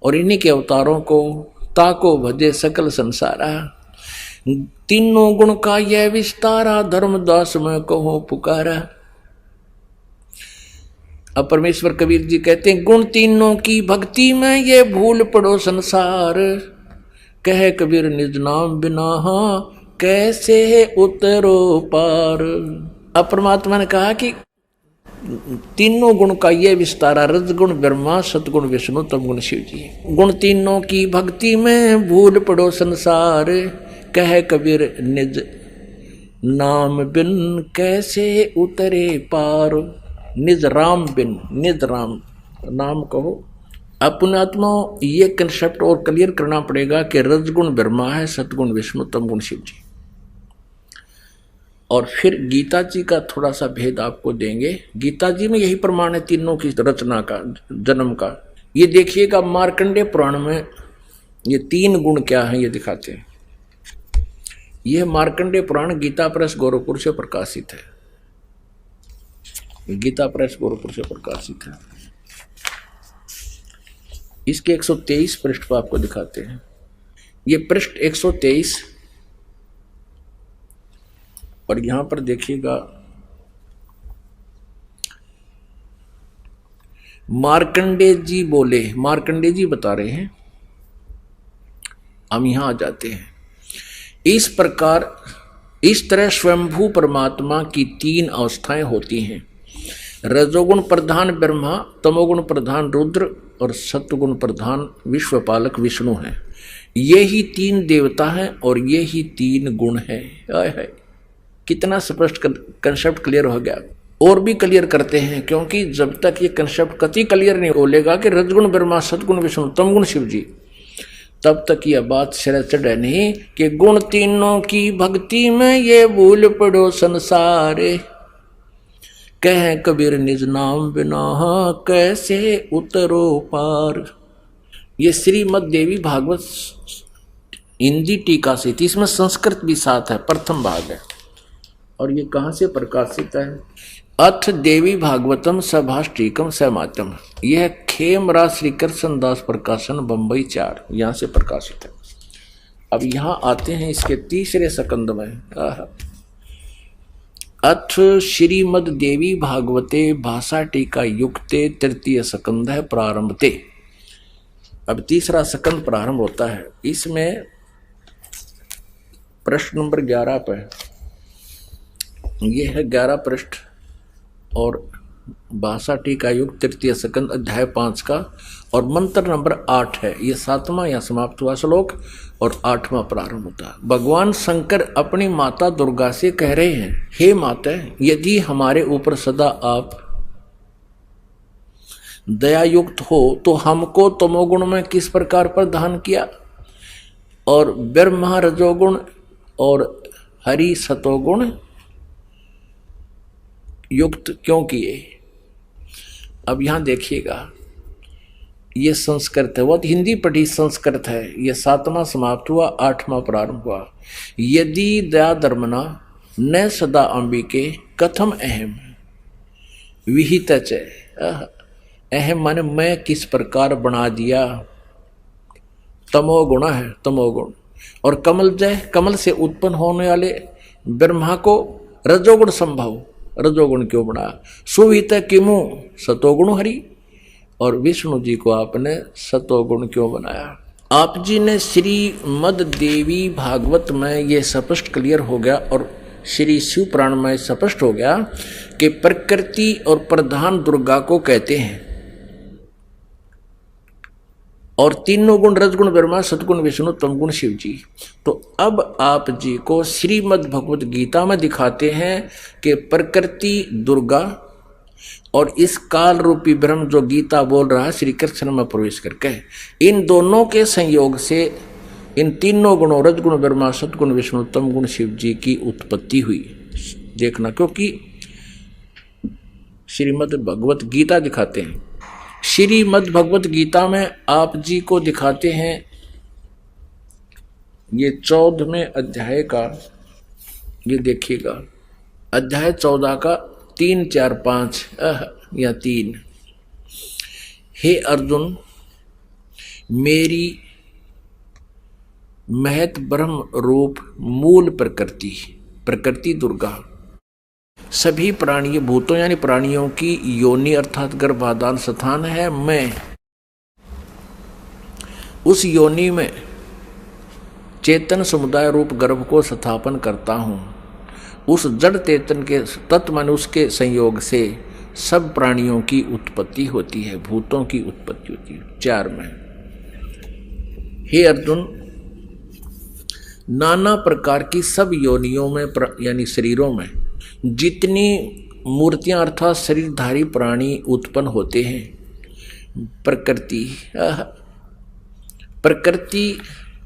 और इन्हीं के अवतारों को ताको भजे सकल संसारा। तीनों गुण का यह विस्तारा, धर्मदास में कहो पुकारा। अब परमेश्वर कबीर जी कहते हैं गुण तीनों की भक्ति में ये भूल पड़ो संसार। कह कबीर निज नाम बिना कैसे उतरो पार। अब परमात्मा ने कहा कि तीनों गुण का ये विस्तारा, रजगुण ब्रह्मा, सतगुण विष्णु, तमगुण शिव जी। गुण तीनों की भक्ति में भूल पड़ो संसार। कह कबीर निज नाम बिन कैसे उतरे पार। निज राम बिन, निज राम नाम कहो। अपने आत्मा ये कंसेप्ट और क्लियर करना पड़ेगा कि रजगुण ब्रह्मा है, सतगुण विष्णु, तमगुण शिव जी। और फिर गीता जी का थोड़ा सा भेद आपको देंगे। गीता जी में यही प्रमाण है तीनों की रचना का, जन्म का। ये देखिएगा मार्कंडेय पुराण में ये तीन गुण क्या हैं ये दिखाते हैं। यह मार्कंडेय पुराण गीता प्रेस गोरखपुर से प्रकाशित है। गीता प्रेस गोरखपुर से प्रकाशित है। इसके 123 पृष्ठ पर आपको दिखाते हैं। ये पृष्ठ 123, और यहां पर देखिएगा मार्कंडेय जी बोले, मार्कंडेय जी बता रहे हैं। हम यहां आ जाते हैं। इस प्रकार इस तरह स्वयंभू परमात्मा की तीन अवस्थाएं होती हैं। रजोगुण प्रधान ब्रह्मा, तमोगुण प्रधान रुद्र और सत्वगुण प्रधान विश्वपालक विष्णु हैं। ये ही तीन देवता हैं और ये ही तीन गुण हैं। है कितना स्पष्ट कंसेप्ट क्लियर हो गया। और भी क्लियर करते हैं, क्योंकि जब तक ये कंसेप्ट कति क्लियर नहीं बोलेगा कि रजगुण ब्रह्मा, सतगुण विष्णु, तमगुण शिव जी, तब तक यह बात सिर चढ़े नहीं कि गुण तीनों की भक्ति में ये भूल पड़ो संसार। कह कबीर निज नाम बिना कैसे उतरो पार। ये श्रीमद् देवी भागवत हिंदी टीका से थी, इसमें संस्कृत भी साथ है, प्रथम भाग है। और ये कहाँ से प्रकाशित है? अथ देवी भागवतम सभाष्टिकम समातम। यह खेमराज श्री कृष्ण दास प्रकाशन बंबई 4, यहाँ से प्रकाशित है। अब यहाँ आते हैं इसके तीसरे स्कंद में। अथ श्रीमद् देवी भागवते भाषा टीका युक्ते तृतीय स्कंद है प्रारंभते। अब तीसरा स्कंद प्रारंभ होता है। इसमें प्रश्न नंबर 11 पर, यह है 11 पृष्ठ, और भाषा टीका युक्त तृतीय स्कंद अध्याय 5 का, और मंत्र नंबर 8 है। ये 7वां या समाप्त हुआ श्लोक और 8वां प्रारंभ होता है। भगवान शंकर अपनी माता दुर्गा से कह रहे हैं, हे माता, यदि हमारे ऊपर सदा आप दयायुक्त हो तो हमको तमोगुण में किस प्रकार प्रदान किया, और ब्रह्मा रजोगुण और हरि सतोगुण युक्त क्यों किए। अब यहां देखिएगा, ये संस्कृत है, वो हिंदी पढ़ी संस्कृत है। ये 7वां समाप्त हुआ, 8वां प्रारंभ हुआ। यदि दया धर्मना न सदा अंबिके कथम अहम विहित। अहम माने मैं किस प्रकार बना दिया। तमोगुण है, तमोगुण। और कमल जय, कमल से उत्पन्न होने वाले ब्रह्मा को रजोगुण संभव, रजोगुण क्यों बनाया। सुवित किमु सतोगुण हरि, और विष्णु जी को आपने सतोगुण क्यों बनाया। आप जी ने श्रीमद् देवी भागवत में ये स्पष्ट क्लियर हो गया। और श्री शिव पुराण में स्पष्ट हो गया कि प्रकृति और प्रधान दुर्गा को कहते हैं, और तीनों गुण रजगुण ब्रह्मा, सतगुण विष्णु, तमगुण शिव जी। तो अब आप जी को श्रीमद् भगवत गीता में दिखाते हैं कि प्रकृति दुर्गा और इस काल रूपी ब्रह्म जो गीता बोल रहा है श्री कृष्ण में प्रवेश करके, इन दोनों के संयोग से इन तीनों गुणों रजगुण ब्रह्मा, सतगुण विष्णु, तमगुण शिव जी की उत्पत्ति हुई। देखना, क्योंकि श्रीमद् भगवत गीता दिखाते हैं। श्रीमद् भगवत गीता में आप जी को दिखाते हैं ये 14वें अध्याय का, ये देखिएगा अध्याय 14 का 3, 4, 5 या 3। हे अर्जुन, मेरी महत ब्रह्म रूप मूल प्रकृति दुर्गा सभी प्राणी भूतों यानी प्राणियों की योनि अर्थात गर्भाधान स्थान है। मैं उस योनि में चेतन समुदाय रूप गर्भ को स्थापन करता हूँ। उस जड़ चेतन के तत्व मन उसके संयोग से सब प्राणियों की उत्पत्ति होती है, भूतों की उत्पत्ति होती है। 4 में, हे अर्जुन, नाना प्रकार की सब योनियों में यानी शरीरों में जितनी मूर्तियां अर्थात शरीरधारी प्राणी उत्पन्न होते हैं, प्रकृति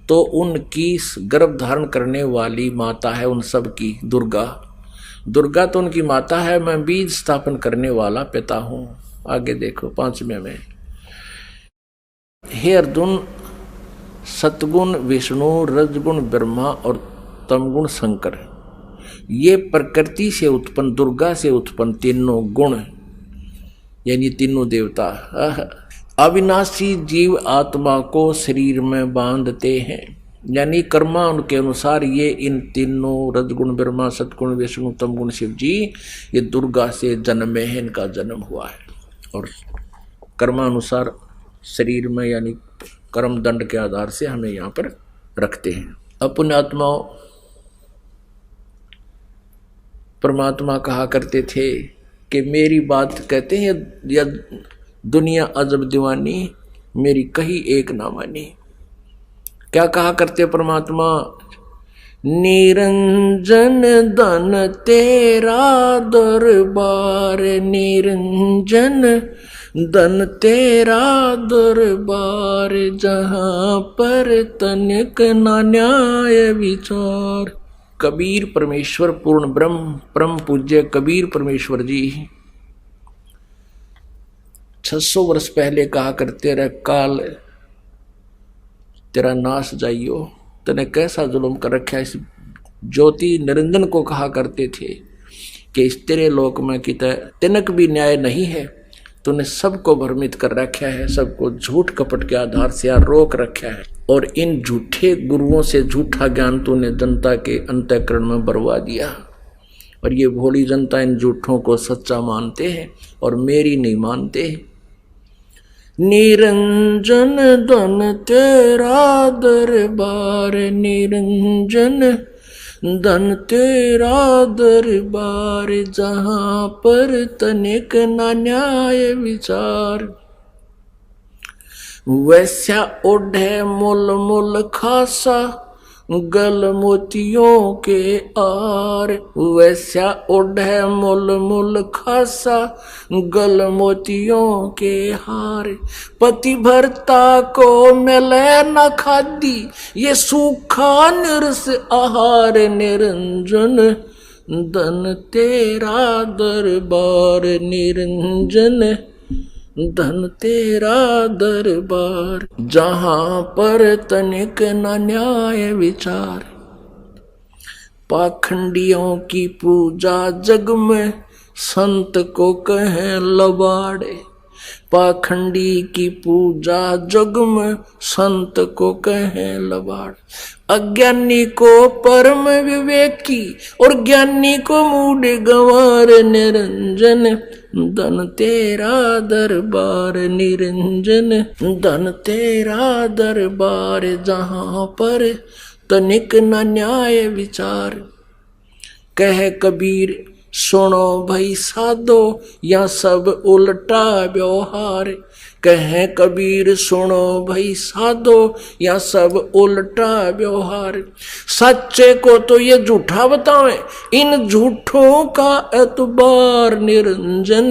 तो उनकी गर्भ धारण करने वाली माता है, उन सब की दुर्गा तो उनकी माता है, मैं बीज स्थापन करने वाला पिता हूं। आगे देखो 5वें में, हे अर्जुन, सतगुण विष्णु, रजगुण ब्रह्मा और तमगुण शंकर, ये प्रकृति से उत्पन्न दुर्गा से उत्पन्न तीनों गुण यानी तीनों देवता अविनाशी जीव आत्मा को शरीर में बांधते हैं, यानी कर्मा उनके अनुसार ये इन तीनों रजगुण ब्रह्मा, सतगुण विष्णु, तमगुण शिव जी ये दुर्गा से जन्मे हैं, इनका जन्म हुआ है। और कर्मानुसार शरीर में यानी कर्म दंड के आधार से हमें यहाँ पर रखते हैं। अपने आत्माओं, परमात्मा कहा करते थे कि मेरी बात कहते हैं या दुनिया अजब दीवानी, मेरी कही एक ना मानी। क्या कहा करते परमात्मा? निरंजन धन तेरा दरबार, निरंजन धन तेरा दरबार, जहाँ पर तनिक ना न्याय विचार। कबीर परमेश्वर पूर्ण ब्रह्म परम पूज्य कबीर परमेश्वर जी 600 वर्ष पहले कहा करते रहे, काल तेरा नाश जाइयो, तने कैसा जुल्म कर रखा। इस ज्योति निरंजन को कहा करते थे कि इस तेरे लोक में कितना तिनक भी न्याय नहीं है, तूने सबको भ्रमित कर रखा है, सबको झूठ कपट के आधार से रोक रखा है, और इन झूठे गुरुओं से झूठा ज्ञान तूने जनता के अंतःकरण में बरवा दिया। और ये भोली जनता इन झूठों को सच्चा मानते हैं और मेरी नहीं मानते। निरंजन धन तेरा दरबार, निरंजन धन तेरा दरबार, जहाँ पर तनिक ना न्याय विचार। वैसा ओढ़े मुल मुल खासा, गल मोतियों के आर। वैसा ओढ़े मुल मुल खासा, गल मोतियों के हार। पति भरता को मिले न खादी, ये सूखा निरस आहार। निरंजन धन तेरा दरबार, निरंजन धन तेरा दरबार, जहाँ पर तनिक न न्याय विचार। पाखंडियों की पूजा जग में संत को कहें लबाड़े। पाखंडी की पूजा जग में संत को कहें लबाड़। अज्ञानी को परम विवेकी और ज्ञानी को मूढ़ गंवार। निरंजन धन तेरा दरबार, निरंजन धन तेरा दरबार, जहाँ पर तनिक न न्याय विचार। कह कबीर सुनो भाई साधो या सब उल्टा व्यवहार। कह कबीर सुनो भाई साधो या सब उल्टा व्यवहार। सच्चे को तो ये झूठा बतावे, इन झूठों का एतबार निरंजन।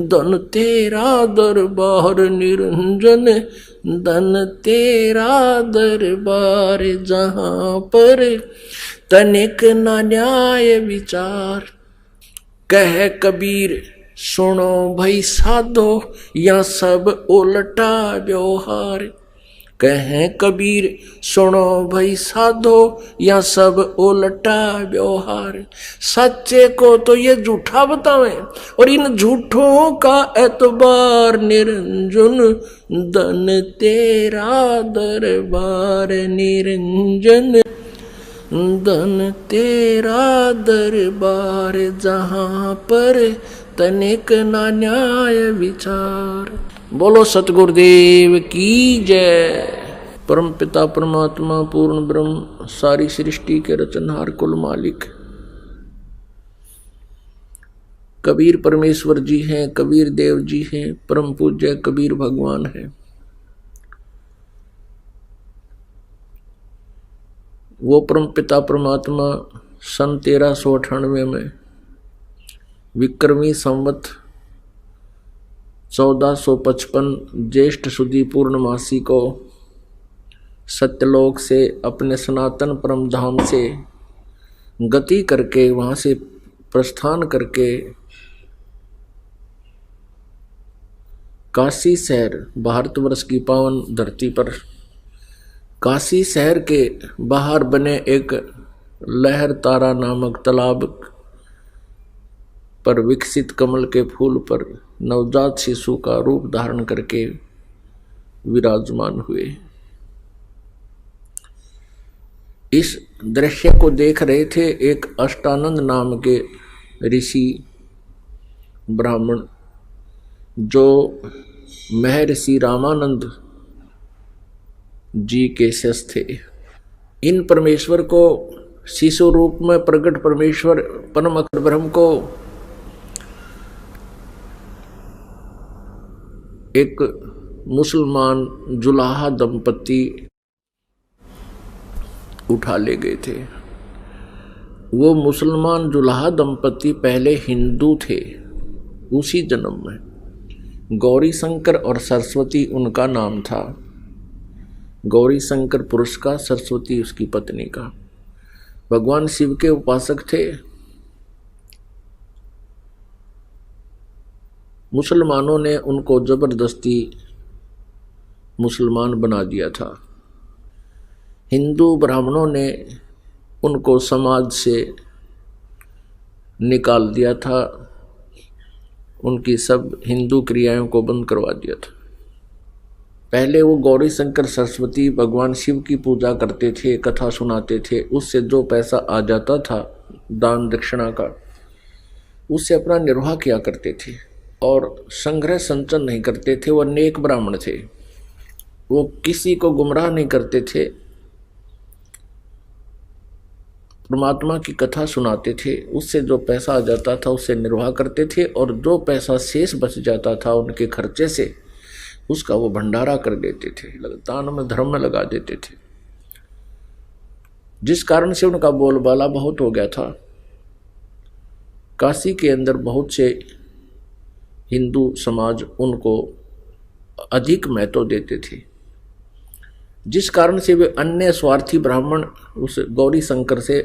धन तेरा दरबार निरंजन, धन तेरा दरबार, जहां पर तनिक न न्याय विचार। कह कबीर सुनो भाई साधो या सब उल्टा व्यवहार। कह कबीर सुनो भाई साधो या सब उल्टा व्यवहार। सच्चे को तो ये झूठा बतावे और इन झूठों का एतबार निरंजन। धन तेरा दरबार निरंजन, धन तेरा दरबार, जहां पर तनिक ना न्याय विचार। बोलो सतगुरुदेव की जय। परम पिता परमात्मा पूर्ण ब्रह्म सारी सृष्टि के रचनहार कुल मालिक कबीर परमेश्वर जी हैं, कबीर देव जी हैं, परम पूज्य कबीर भगवान हैं। वो परम पिता परमात्मा सन 1398 में विक्रमी संवत 1455 ज्येष्ठ सुदी पूर्णमासी को सत्यलोक से अपने सनातन परम धाम से गति करके वहाँ से प्रस्थान करके काशी शहर, भारतवर्ष की पावन धरती पर काशी शहर के बाहर बने एक लहर तारा नामक तालाब पर विकसित कमल के फूल पर नवजात शिशु का रूप धारण करके विराजमान हुए। इस दृश्य को देख रहे थे एक अष्टानंद नाम के ऋषि ब्राह्मण, जो महर्षि रामानंद जी के शिष्य थे। इन परमेश्वर को शिशु रूप में प्रकट परमेश्वर परम अक्षर ब्रह्म को एक मुसलमान जुलाहा दंपति उठा ले गए थे। वो मुसलमान जुलाहा दंपति पहले हिंदू थे, उसी जन्म में गौरी शंकर और सरस्वती उनका नाम था। गौरी शंकर पुरुष का, सरस्वती उसकी पत्नी का। भगवान शिव के उपासक थे। मुसलमानों ने उनको जबरदस्ती मुसलमान बना दिया था। हिंदू ब्राह्मणों ने उनको समाज से निकाल दिया था, उनकी सब हिंदू क्रियाओं को बंद करवा दिया था। पहले वो गौरी शंकर सरस्वती भगवान शिव की पूजा करते थे, कथा सुनाते थे। उससे जो पैसा आ जाता था दान दक्षिणा का, उससे अपना निर्वाह किया करते थे और संग्रह संचन नहीं करते थे। वो नेक ब्राह्मण थे, वो किसी को गुमराह नहीं करते थे, परमात्मा की कथा सुनाते थे। उससे जो पैसा आ जाता था उससे निर्वाह करते थे और जो पैसा शेष बच जाता था उनके खर्चे से, उसका वो भंडारा कर देते थे, दान में धर्म में लगा देते थे। जिस कारण से उनका बोलबाला बहुत हो गया था। काशी के अंदर बहुत से हिंदू समाज उनको अधिक महत्व देते थे, जिस कारण से वे अन्य स्वार्थी ब्राह्मण उस गौरी शंकर से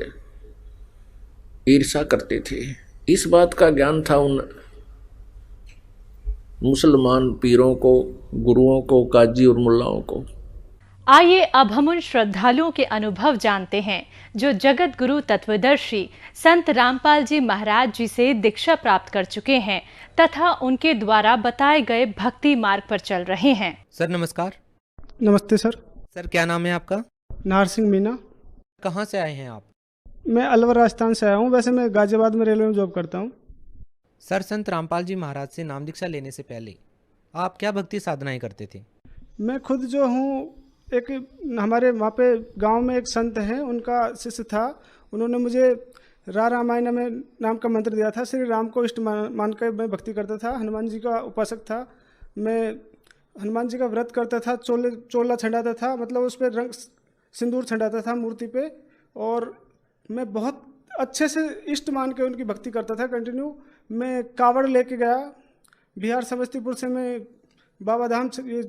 ईर्ष्या करते थे। इस बात का ज्ञान था उन मुसलमान पीरों को, गुरुओं को, काजी और मुल्लाओं को। आइए अब हम उन श्रद्धालुओं के अनुभव जानते हैं जो जगत गुरु तत्वदर्शी संत रामपाल जी महाराज जी से दीक्षा प्राप्त कर चुके हैं तथा उनके द्वारा बताए गए भक्ति मार्ग पर चल रहे हैं। सर नमस्कार। नमस्ते सर। सर क्या नाम है आपका? नाहर सिंह मीना। कहाँ से आए हैं आप? मैं अलवर राजस्थान से आया हूँ। वैसे मैं गाजियाबाद में रेलवे में जॉब करता हूँ। सर संत रामपाल जी महाराज से नाम दीक्षा लेने से पहले आप क्या भक्ति साधनाएं करते थे? मैं खुद जो हूँ, एक हमारे वहाँ पे गांव में एक संत हैं, उनका शिष्य था। उन्होंने मुझे रामायण में नाम का मंत्र दिया था। श्री राम को इष्ट मान कर मैं भक्ति करता था। हनुमान जी का उपासक था मैं। हनुमान जी का व्रत करता था, चोला छंडाता था, मतलब उस पर रंग सिंदूर छंडाता था मूर्ति पे। और मैं बहुत अच्छे से इष्ट मान के उनकी भक्ति करता था कंटिन्यू। मैं कावड़ लेके गया बिहार समस्तीपुर से। मैं बाबा धाम ये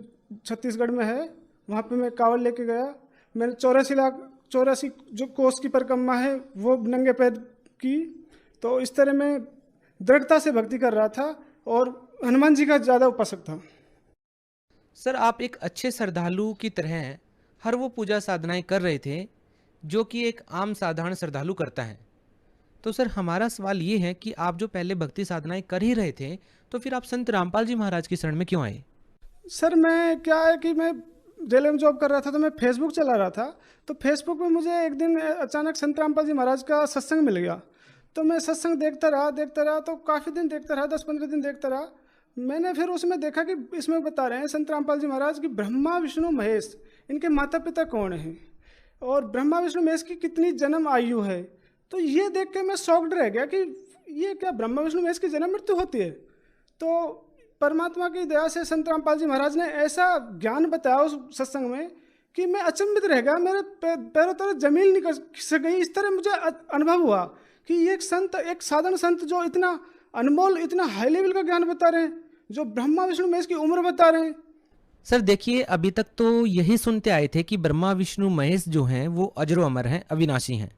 छत्तीसगढ़ में है, वहाँ पे मैं कावड़ लेके गया। मैंने 84 जो कोस की परिक्रमा है वो नंगे पैर की। तो इस तरह मैं दृढ़ता से भक्ति कर रहा था और हनुमान जी का ज़्यादा उपासक था। सर, आप एक अच्छे श्रद्धालु की तरह हर वो पूजा साधनाएं कर रहे थे जो कि एक आम साधारण श्रद्धालु करता है। तो सर, हमारा सवाल ये है कि आप जो पहले भक्ति साधनाएं कर ही रहे थे, तो फिर आप संत रामपाल जी महाराज की शरण में क्यों आए? सर, मैं क्या है कि मैं रेलवे में जॉब कर रहा था, तो मैं फेसबुक चला रहा था। तो फेसबुक में मुझे एक दिन अचानक संत रामपाल जी महाराज का सत्संग मिल गया। तो मैं सत्संग देखता रहा तो काफ़ी दिन देखता रहा, 10-15 दिन देखता रहा। मैंने फिर उसमें देखा कि इसमें बता रहे हैं संत रामपाल जी महाराज कि ब्रह्मा विष्णु महेश इनके माता पिता कौन हैं और ब्रह्मा विष्णु महेश की कितनी जन्म आयु है। तो ये देख के मैं शॉक्ड रह गया कि ये क्या ब्रह्मा विष्णु महेश की जन्म मृत्यु होती है। तो परमात्मा की दया से संत रामपाल जी महाराज ने ऐसा ज्ञान बताया उस सत्संग में कि मैं अचंभित रह गया। मेरे पैरों तरह जमीन निकल से गई। इस तरह मुझे अनुभव हुआ कि ये एक संत, एक साधारण संत जो इतना अनमोल, इतना हाई लेवल का ज्ञान बता रहे हैं, जो ब्रह्मा विष्णु महेश की उम्र बता रहे हैं। सर देखिए, अभी तक तो यही सुनते आए थे कि ब्रह्मा विष्णु महेश जो हैं वो अजरो अमर हैं, अविनाशी हैं।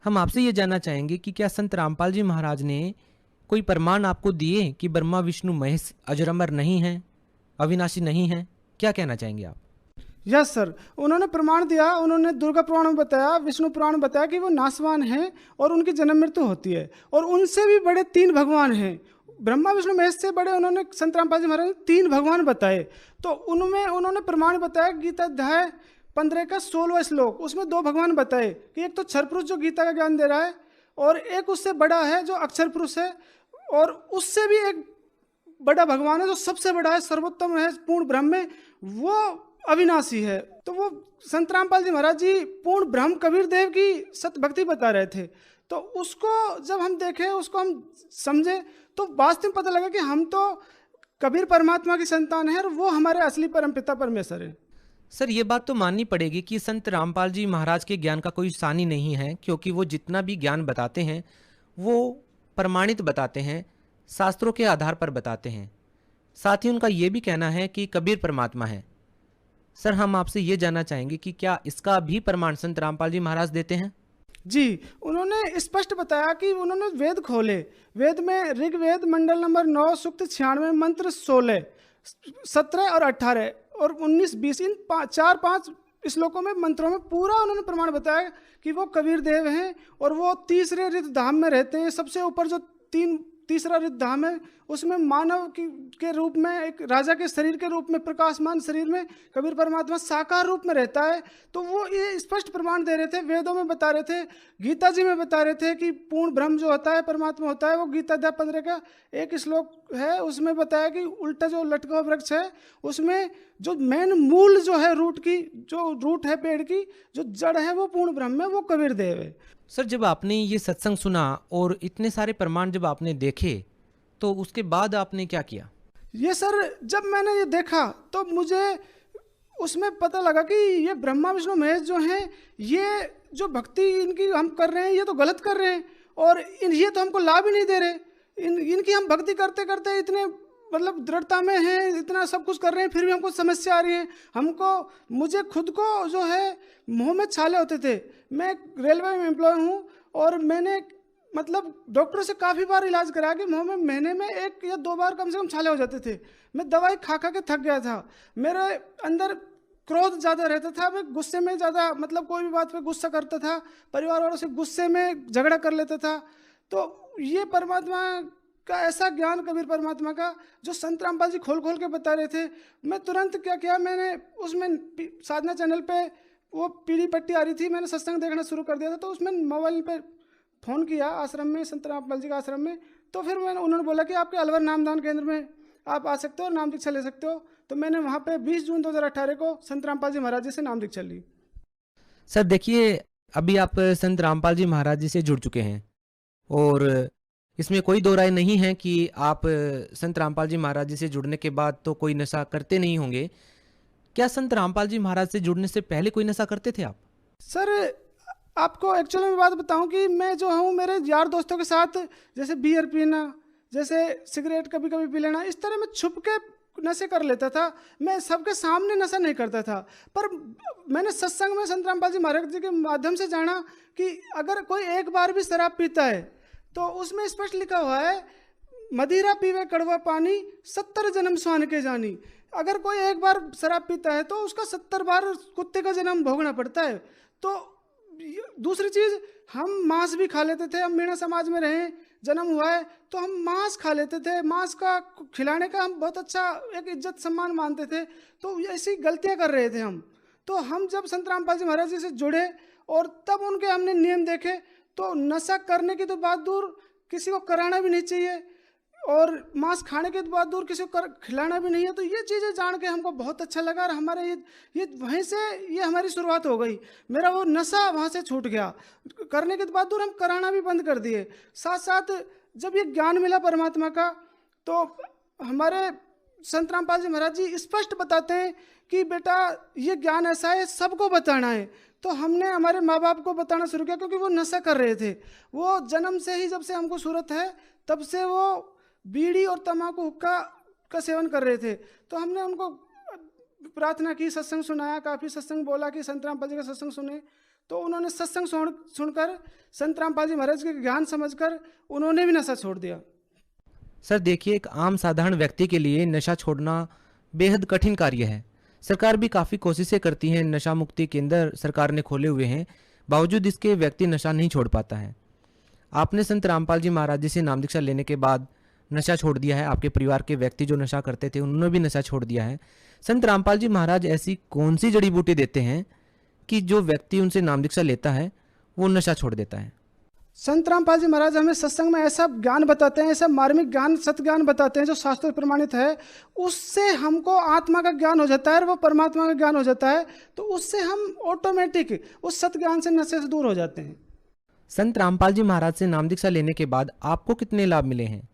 हम आपसे ये जानना चाहेंगे कि क्या संत रामपाल जी महाराज ने कोई प्रमाण आपको दिए कि ब्रह्मा विष्णु महेश अजर अमर नहीं हैं, अविनाशी नहीं हैं? क्या कहना चाहेंगे आप? यस सर, उन्होंने प्रमाण दिया। उन्होंने दुर्गा पुराण में बताया, विष्णु पुराण में बताया कि वो नासवान हैं और उनकी जन्म मृत्यु होती है। और उनसे भी बड़े 3 भगवान हैं, ब्रह्मा विष्णु महेश से बड़े उन्होंने संत रामपाल जी महाराज ने 3 भगवान बताए। तो उनमें उन्होंने प्रमाण बताया, गीता अध्याय 15 का 16वां श्लोक, उसमें 2 भगवान बताए कि एक तो क्षर पुरुष जो गीता का ज्ञान दे रहा है, और एक उससे बड़ा है जो अक्षर पुरुष है, और उससे भी एक बड़ा भगवान है जो सबसे बड़ा है, सर्वोत्तम है, पूर्ण ब्रह्म में, वो अविनाशी है। तो वो संत रामपाल जी महाराज जी पूर्ण ब्रह्म कबीर देव की सत्य भक्ति बता रहे थे। तो उसको जब हम देखें, उसको हम समझे, तो वास्तव में पता लगा कि हम तो कबीर परमात्मा की संतान है और वो हमारे असली परमपिता परमेश्वर है। सर, ये बात तो माननी पड़ेगी कि संत रामपाल जी महाराज के ज्ञान का कोई सानी नहीं है, क्योंकि वो जितना भी ज्ञान बताते हैं वो प्रमाणित बताते हैं, शास्त्रों के आधार पर बताते हैं। साथ ही उनका ये भी कहना है कि कबीर परमात्मा है। सर, हम आपसे ये जानना चाहेंगे कि क्या इसका भी प्रमाण संत रामपाल जी महाराज देते हैं? जी, उन्होंने स्पष्ट बताया कि उन्होंने वेद खोले। वेद में ऋग्वेद मंडल नंबर 9 सूक्त 96 मंत्र 16, 17 और 18 और 19, 20 इन 4-5 श्लोकों में, मंत्रों में पूरा उन्होंने प्रमाण बताया कि वो कबीर देव हैं और वो तीसरे रिद्ध धाम में रहते हैं। सबसे ऊपर जो तीसरा रिद्ध धाम है, उसमें मानव के रूप में, एक राजा के शरीर के रूप में, प्रकाशमान शरीर में कबीर परमात्मा साकार रूप में रहता है। तो वो ये स्पष्ट प्रमाण दे रहे थे, वेदों में बता रहे थे, गीता जी में बता रहे थे कि पूर्ण ब्रह्म जो होता है, परमात्मा होता है, वो गीता अध्याय 15 का एक श्लोक है, उसमें बताया कि उल्टा जो लटका हुआ वृक्ष है, उसमें जो मेन मूल जो है, रूट है पेड़ की, जो जड़ है, वो पूर्ण ब्रह्म है, वो कबीर देव है। सर, जब आपने ये सत्संग सुना और इतने सारे प्रमाण जब आपने देखे, तो उसके बाद आपने क्या किया? ये सर, जब मैंने ये देखा तो मुझे उसमें पता लगा कि ये ब्रह्मा विष्णु महेश जो हैं, ये जो भक्ति इनकी हम कर रहे हैं, ये तो गलत कर रहे हैं और ये तो हमको लाभ ही नहीं दे रहे। इनकी हम भक्ति करते करते इतने मतलब दृढ़ता में हैं, इतना सब कुछ कर रहे हैं, फिर भी हमको समस्या आ रही है। मुझे खुद को जो है मुंह में छाले होते थे। मैं रेलवे में एम्प्लॉय हूँ और मैंने मतलब डॉक्टर से काफ़ी बार इलाज करा कि मुंह में महीने में 1 या 2 बार कम से कम छाले हो जाते थे। मैं दवाई खा खा के थक गया था। मेरे अंदर क्रोध ज़्यादा रहता था, मैं गुस्से में ज़्यादा, मतलब कोई भी बात पे गुस्सा करता था, परिवार वालों से गुस्से में झगड़ा कर लेता था। तो ये परमात्मा का ऐसा ज्ञान, कबीर परमात्मा का, जो संत रामपाल जी खोल खोल के बता रहे थे, मैं तुरंत क्या किया, मैंने उसमें साधना चैनल पे वो पीली पट्टी आ रही थी, मैंने सत्संग देखना शुरू कर दिया था। तो उसमें मोबाइल पे फ़ोन किया आश्रम में, संत रामपाल जी का आश्रम में। तो फिर उन्होंने बोला कि आपके अलवर नामदान केंद्र में आप आ सकते हो, नाम दीक्षा ले सकते हो। तो मैंने वहाँ पे 20 जून 2018 को संत रामपाल जी महाराज जी से नाम दीक्षा ली। सर देखिए, अभी आप संत रामपाल जी महाराज जी से जुड़ चुके हैं और इसमें कोई दो राय नहीं है कि आप संत रामपाल जी महाराज जी से जुड़ने के बाद तो कोई नशा करते नहीं होंगे। क्या संत रामपाल जी महाराज से जुड़ने से पहले कोई नशा करते थे आप? सर आपको एक्चुअली में बात बताऊं कि मैं जो हूँ मेरे यार दोस्तों के साथ जैसे बियर पीना, जैसे सिगरेट कभी कभी पी लेना, इस तरह मैं छुप के नशे कर लेता था। मैं सबके सामने नशा नहीं करता था। पर मैंने सत्संग में संत रामपाल जी महाराज जी के माध्यम से जाना कि अगर कोई एक बार भी शराब पीता है तो उसमें स्पष्ट लिखा हुआ है, मदिरा पीवे कड़वा पानी 70 जन्म स्वान के जानी। अगर कोई एक बार शराब पीता है तो उसका 70 बार कुत्ते का जन्म भोगना पड़ता है। तो दूसरी चीज़, हम मांस भी खा लेते थे। हम मीणा समाज में रहे, जन्म हुआ है तो हम मांस खा लेते थे। मांस का खिलाने का हम बहुत अच्छा एक इज्जत सम्मान मानते थे। तो ऐसी गलतियां कर रहे थे हम। तो हम जब संत रामपाल जी महाराज जी से जुड़े और तब उनके हमने नियम देखे, तो नशा करने की तो बात दूर, किसी को कराना भी नहीं चाहिए, और मांस खाने के बाद दूर किसी को खिलाना भी नहीं है। तो ये चीज़ें जान के हमको बहुत अच्छा लगा और हमारे ये वहीं से ये हमारी शुरुआत हो गई। मेरा वो नशा वहाँ से छूट गया। करने के बाद दूर हम कराना भी बंद कर दिए। साथ साथ जब ये ज्ञान मिला परमात्मा का, तो हमारे संत रामपाल जी महाराज जी स्पष्ट बताते हैं कि बेटा ये ज्ञान ऐसा है, सबको बताना है। तो हमने हमारे माँ बाप को बताना शुरू किया, क्योंकि वो नशा कर रहे थे। वो जन्म से ही, जब से हमको सूरत है तब से वो बीड़ी और तम्बाकू हुक्का का सेवन कर रहे थे। तो हमने उनको प्रार्थना की, सत्संग सुनाया, काफ़ी सत्संग बोला कि संत रामपाल जी का सत्संग सुने। तो उन्होंने सत्संग सुनकर संत रामपाल जी महाराज के ज्ञान समझकर उन्होंने भी नशा छोड़ दिया। सर देखिए, एक आम साधारण व्यक्ति के लिए नशा छोड़ना बेहद कठिन कार्य है। सरकार भी काफ़ी कोशिशें करती हैं, नशा मुक्ति केंद्र सरकार ने खोले हुए हैं, बावजूद इसके व्यक्ति नशा नहीं छोड़ पाता है। आपने संत रामपाल जी महाराज जी से नाम दीक्षा लेने के बाद नशा छोड़ दिया है। आपके परिवार के व्यक्ति जो नशा करते थे उन्होंने भी नशा छोड़ दिया है। संत रामपाल जी महाराज ऐसी कौन सी जड़ी बूटी देते हैं कि जो व्यक्ति उनसे नाम दीक्षा लेता है वो नशा छोड़ देता है? संत रामपाल जी महाराज हमें सत्संग में ऐसा ज्ञान बताते हैं, ऐसा मार्मिक ज्ञान, सत्य ज्ञान बताते हैं जो शास्त्र प्रमाणित है। उससे हमको आत्मा का ज्ञान हो जाता है और वो परमात्मा का ज्ञान हो जाता है। तो उससे हम ऑटोमेटिक उस सत्य ज्ञान से, नशे से दूर हो जाते हैं। संत रामपाल जी महाराज से नाम दीक्षा लेने के बाद आपको कितने लाभ मिले हैं?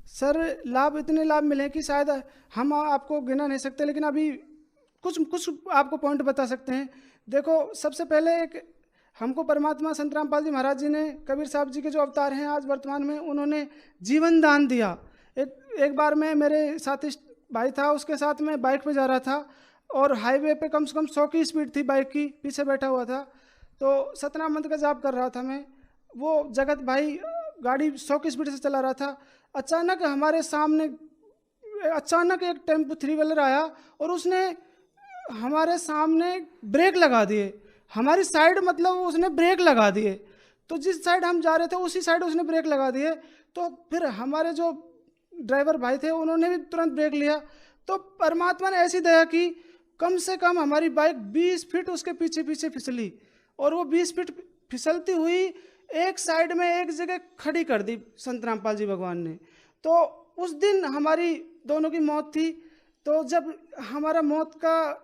सर लाभ इतने लाभ मिले कि शायद हम आपको गिना नहीं सकते, लेकिन अभी कुछ आपको पॉइंट बता सकते हैं। देखो, सबसे पहले एक हमको परमात्मा संत रामपाल जी महाराज जी ने, कबीर साहब जी के जो अवतार हैं आज वर्तमान में, उन्होंने जीवन दान दिया। एक बार मैं, मेरे साथी भाई था, उसके साथ मैं बाइक पे जा रहा था और हाईवे पे कम से कम 100 की स्पीड थी बाइक की, पीछे बैठा हुआ था। तो सतनाम मंत्र का जाप कर रहा था मैं। वो जगत भाई गाड़ी 100 की स्पीड से चला रहा था। अचानक हमारे सामने एक टेम्पो 3 व्हीलर आया और उसने हमारे सामने ब्रेक लगा दिए। हमारी साइड मतलब उसने ब्रेक लगा दिए। तो जिस साइड हम जा रहे थे उसी साइड उसने ब्रेक लगा दिए। तो फिर हमारे जो ड्राइवर भाई थे उन्होंने भी तुरंत ब्रेक लिया। तो परमात्मा ने ऐसी दया की, कम से कम हमारी बाइक 20 फीट उसके पीछे पीछे फिसली और वो 20 फीट फिसलती हुई एक साइड में एक जगह खड़ी कर दी संत रामपाल जी भगवान ने। तो उस दिन हमारी दोनों की मौत थी। तो जब हमारा मौत का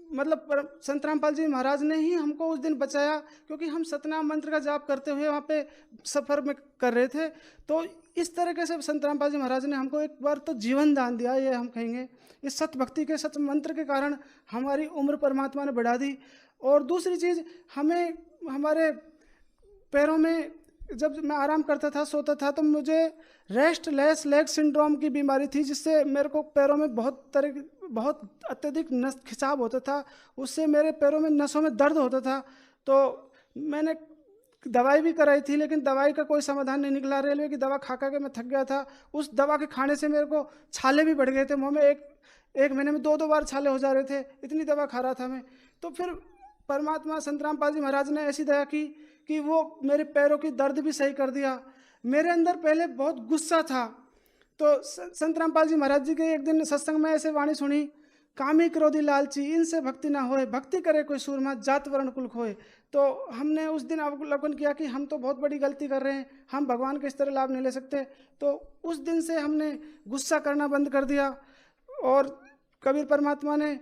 मतलब संत रामपाल जी महाराज ने ही हमको उस दिन बचाया, क्योंकि हम सतनाम मंत्र का जाप करते हुए वहाँ पे सफ़र में कर रहे थे। तो इस तरीके से संत रामपाल जी महाराज ने हमको एक बार तो जीवन दान दिया, ये हम कहेंगे। इस सत भक्ति के, सत मंत्र के कारण हमारी उम्र परमात्मा ने बढ़ा दी। और दूसरी चीज़, हमें हमारे पैरों में, जब मैं आराम करता था, सोता था, तो मुझे रेस्टलेस लेग सिंड्रोम की बीमारी थी, जिससे मेरे को पैरों में बहुत अत्यधिक नस खिंचाव होता था। उससे मेरे पैरों में, नसों में दर्द होता था। तो मैंने दवाई भी कराई थी, लेकिन दवाई का कोई समाधान नहीं निकला। रेलवे की दवा खा के मैं थक गया था। उस दवा के खाने से मेरे को छाले भी बढ़ गए थे मुँह में। एक महीने में 2 बार छाले हो जा रहे थे, इतनी दवा खा रहा था मैं। तो फिर परमात्मा संत रामपाल जी महाराज ने ऐसी दया की कि वो मेरे पैरों की दर्द भी सही कर दिया। मेरे अंदर पहले बहुत गुस्सा था। तो संत रामपाल जी महाराज जी के एक दिन सत्संग में ऐसे वाणी सुनी, कामी क्रोधी लालची इनसे भक्ति ना होए, भक्ति करे कोई सूरमा जात वर्ण कुल खोए। तो हमने उस दिन अवलोकन किया कि हम तो बहुत बड़ी गलती कर रहे हैं, हम भगवान के इस तरह लाभ नहीं ले सकते। तो उस दिन से हमने गुस्सा करना बंद कर दिया। और कबीर परमात्मा ने,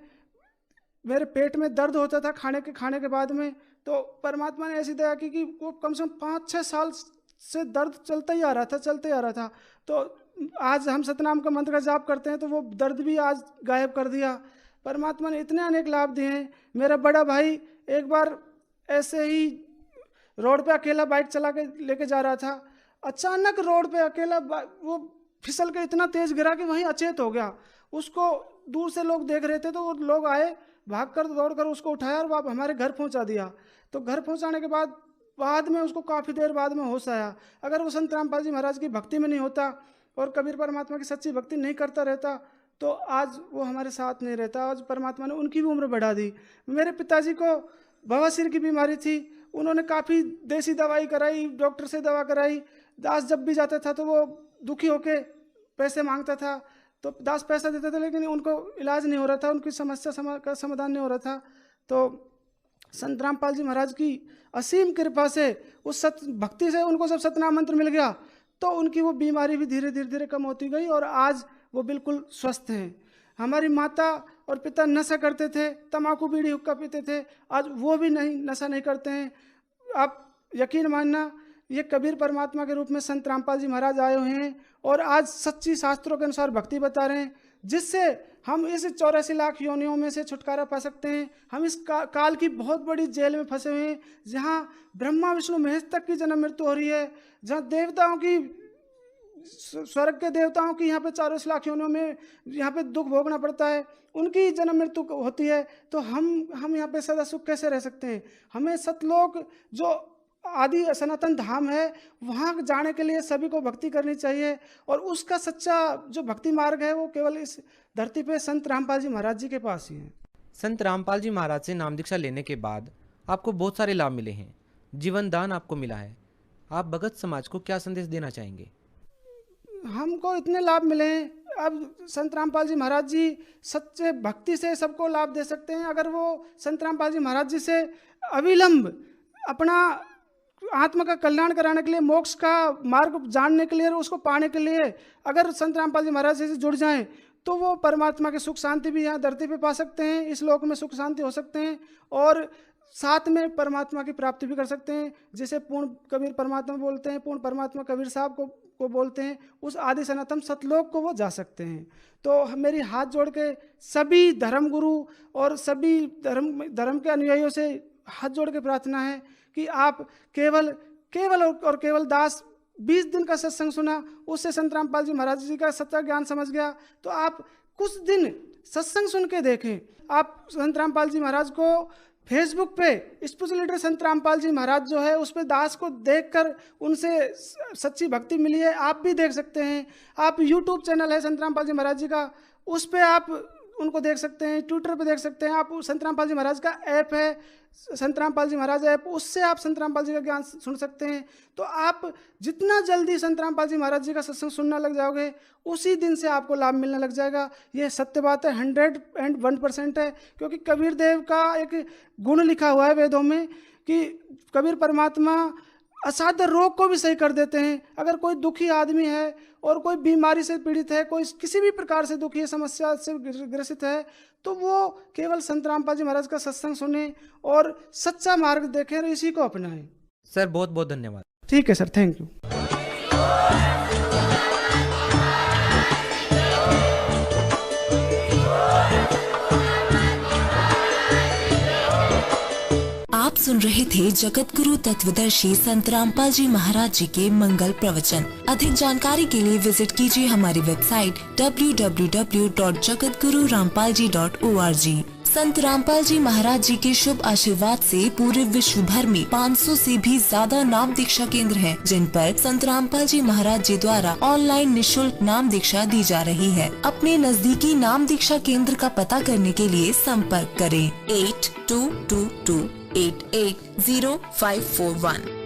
मेरे पेट में दर्द होता था खाने के बाद में, तो परमात्मा ने ऐसी दया की कि वो कम से कम 5-6 साल से दर्द चलता ही आ रहा था। तो आज हम सतनाम का मंत्र का जाप करते हैं तो वो दर्द भी आज गायब कर दिया। परमात्मा ने इतने अनेक लाभ दिए हैं। मेरा बड़ा भाई एक बार ऐसे ही रोड पे अकेला बाइक चला के लेके जा रहा था, अचानक रोड पे अकेला वो फिसल के इतना तेज गिरा कि वहीं अचेत हो गया। उसको दूर से लोग देख रहे थे तो वो लोग आए, भागकर दौड़कर उसको उठाया और वो हमारे घर पहुंचा दिया। तो घर पहुंचाने के बाद में उसको काफ़ी देर बाद में होश आया। अगर वो संत रामपाल जी महाराज की भक्ति में नहीं होता और कबीर परमात्मा की सच्ची भक्ति नहीं करता रहता तो आज वो हमारे साथ नहीं रहता। आज परमात्मा ने उनकी भी उम्र बढ़ा दी। मेरे पिताजी को बवासीर की बीमारी थी, उन्होंने काफ़ी देसी दवाई कराई, डॉक्टर से दवा कराई। दास जब भी जाता था तो वो दुखी होके पैसे मांगता था, तो दास पैसा देते थे लेकिन उनको इलाज नहीं हो रहा था, उनकी समस्या का समाधान नहीं हो रहा था। तो संत रामपाल जी महाराज की असीम कृपा से उस सत भक्ति से उनको जब सतनाम मंत्र मिल गया तो उनकी वो बीमारी भी धीरे धीरे कम होती गई और आज वो बिल्कुल स्वस्थ हैं। हमारी माता और पिता नशा करते थे, तम्बाकू बीड़ी हुक्का पीते थे, आज वो भी नशा नहीं करते हैं। आप यकीन मानना, ये कबीर परमात्मा के रूप में संत रामपाल जी महाराज आए हुए हैं और आज सच्ची शास्त्रों के अनुसार भक्ति बता रहे हैं, जिससे हम इस 84 लाख योनियों में से छुटकारा पा सकते हैं। हम इस काल की बहुत बड़ी जेल में फंसे हुए हैं, जहाँ ब्रह्मा विष्णु महेश तक की जन्म मृत्यु हो रही है, जहाँ देवताओं की, स्वर्ग के देवताओं की यहाँ पे 84 लाख योनियों में यहाँ पे दुख भोगना पड़ता है, उनकी जन्म मृत्यु होती है। तो हम यहाँ पे सदा सुख कैसे रह सकते हैं? हमें सतलोक जो आदि सनातन धाम है वहाँ जाने के लिए सभी को भक्ति करनी चाहिए और उसका सच्चा जो भक्ति मार्ग है वो केवल इस धरती पे संत रामपाल जी महाराज जी के पास ही है। संत रामपाल जी महाराज से नाम दीक्षा लेने के बाद आपको बहुत सारे लाभ मिले हैं, जीवन दान आपको मिला है। आप भगत समाज को क्या संदेश देना चाहेंगे? हमको इतने लाभ मिले हैं, अब संत रामपाल जी महाराज जी सच्चे भक्ति से सबको लाभ दे सकते हैं। अगर वो संत रामपाल जी महाराज जी से अविलंब अपना आत्मा का कल्याण कराने के लिए, मोक्ष का मार्ग जानने के लिए और उसको पाने के लिए अगर संत रामपाल जी महाराज से जुड़ जाएं तो वो परमात्मा की सुख शांति भी यहाँ धरती पे पा सकते हैं, इस लोक में सुख शांति हो सकते हैं और साथ में परमात्मा की प्राप्ति भी कर सकते हैं। जिसे पूर्ण कबीर परमात्मा बोलते हैं, पूर्ण परमात्मा कबीर साहब को बोलते हैं, उस आदि सनातन सतलोक को वो जा सकते हैं। तो मेरी हाथ जोड़ के सभी धर्म गुरु और सभी धर्म के अनुयायियों से हाथ जोड़ के प्रार्थना है कि आप केवल दास 20 दिन का सत्संग सुना, उससे संत रामपाल जी महाराज जी का सच्चा ज्ञान समझ गया, तो आप कुछ दिन सत्संग सुन के देखें। आप संत रामपाल जी महाराज को फेसबुक पे स्पिरिचुअल लीडर संत रामपाल जी महाराज जो है उस पर दास को देखकर उनसे सच्ची भक्ति मिली है, आप भी देख सकते हैं। आप यूट्यूब चैनल है संत रामपाल जी महाराज जी का, उस पर आप उनको देख सकते हैं, ट्विटर पे देख सकते हैं। आप संत रामपाल जी महाराज का ऐप है, संत रामपाल जी महाराज ऐप, उससे आप संत रामपाल जी का ज्ञान सुन सकते हैं। तो आप जितना जल्दी संत रामपाल जी महाराज जी का सत्संग सुनना लग जाओगे उसी दिन से आपको लाभ मिलने लग जाएगा। ये सत्य बात है, 101% है। क्योंकि कबीर देव का एक गुण लिखा हुआ है वेदों में कि कबीर परमात्मा असाध्य रोग को भी सही कर देते हैं। अगर कोई दुखी आदमी है और कोई बीमारी से पीड़ित है, कोई किसी भी प्रकार से दुखी समस्या से ग्रसित है, तो वो केवल संत रामपाल जी महाराज का सत्संग सुने और सच्चा मार्ग देखें और इसी को अपनाएं। सर बहुत बहुत धन्यवाद। ठीक है सर, थैंक यू। आप सुन रहे थे जगत गुरु तत्वदर्शी संत रामपाल जी महाराज जी के मंगल प्रवचन। अधिक जानकारी के लिए विजिट कीजिए हमारी वेबसाइट www.jagatgururampalji.org। संत रामपाल जी महाराज जी के शुभ आशीर्वाद से पूरे विश्व भर में 500 से भी ज्यादा नाम दीक्षा केंद्र हैं, जिन पर संत रामपाल जी महाराज जी द्वारा ऑनलाइन निशुल्क नाम दीक्षा दी जा रही है। अपने नजदीकी नाम दीक्षा केंद्र का पता करने के लिए संपर्क करें 8222880541।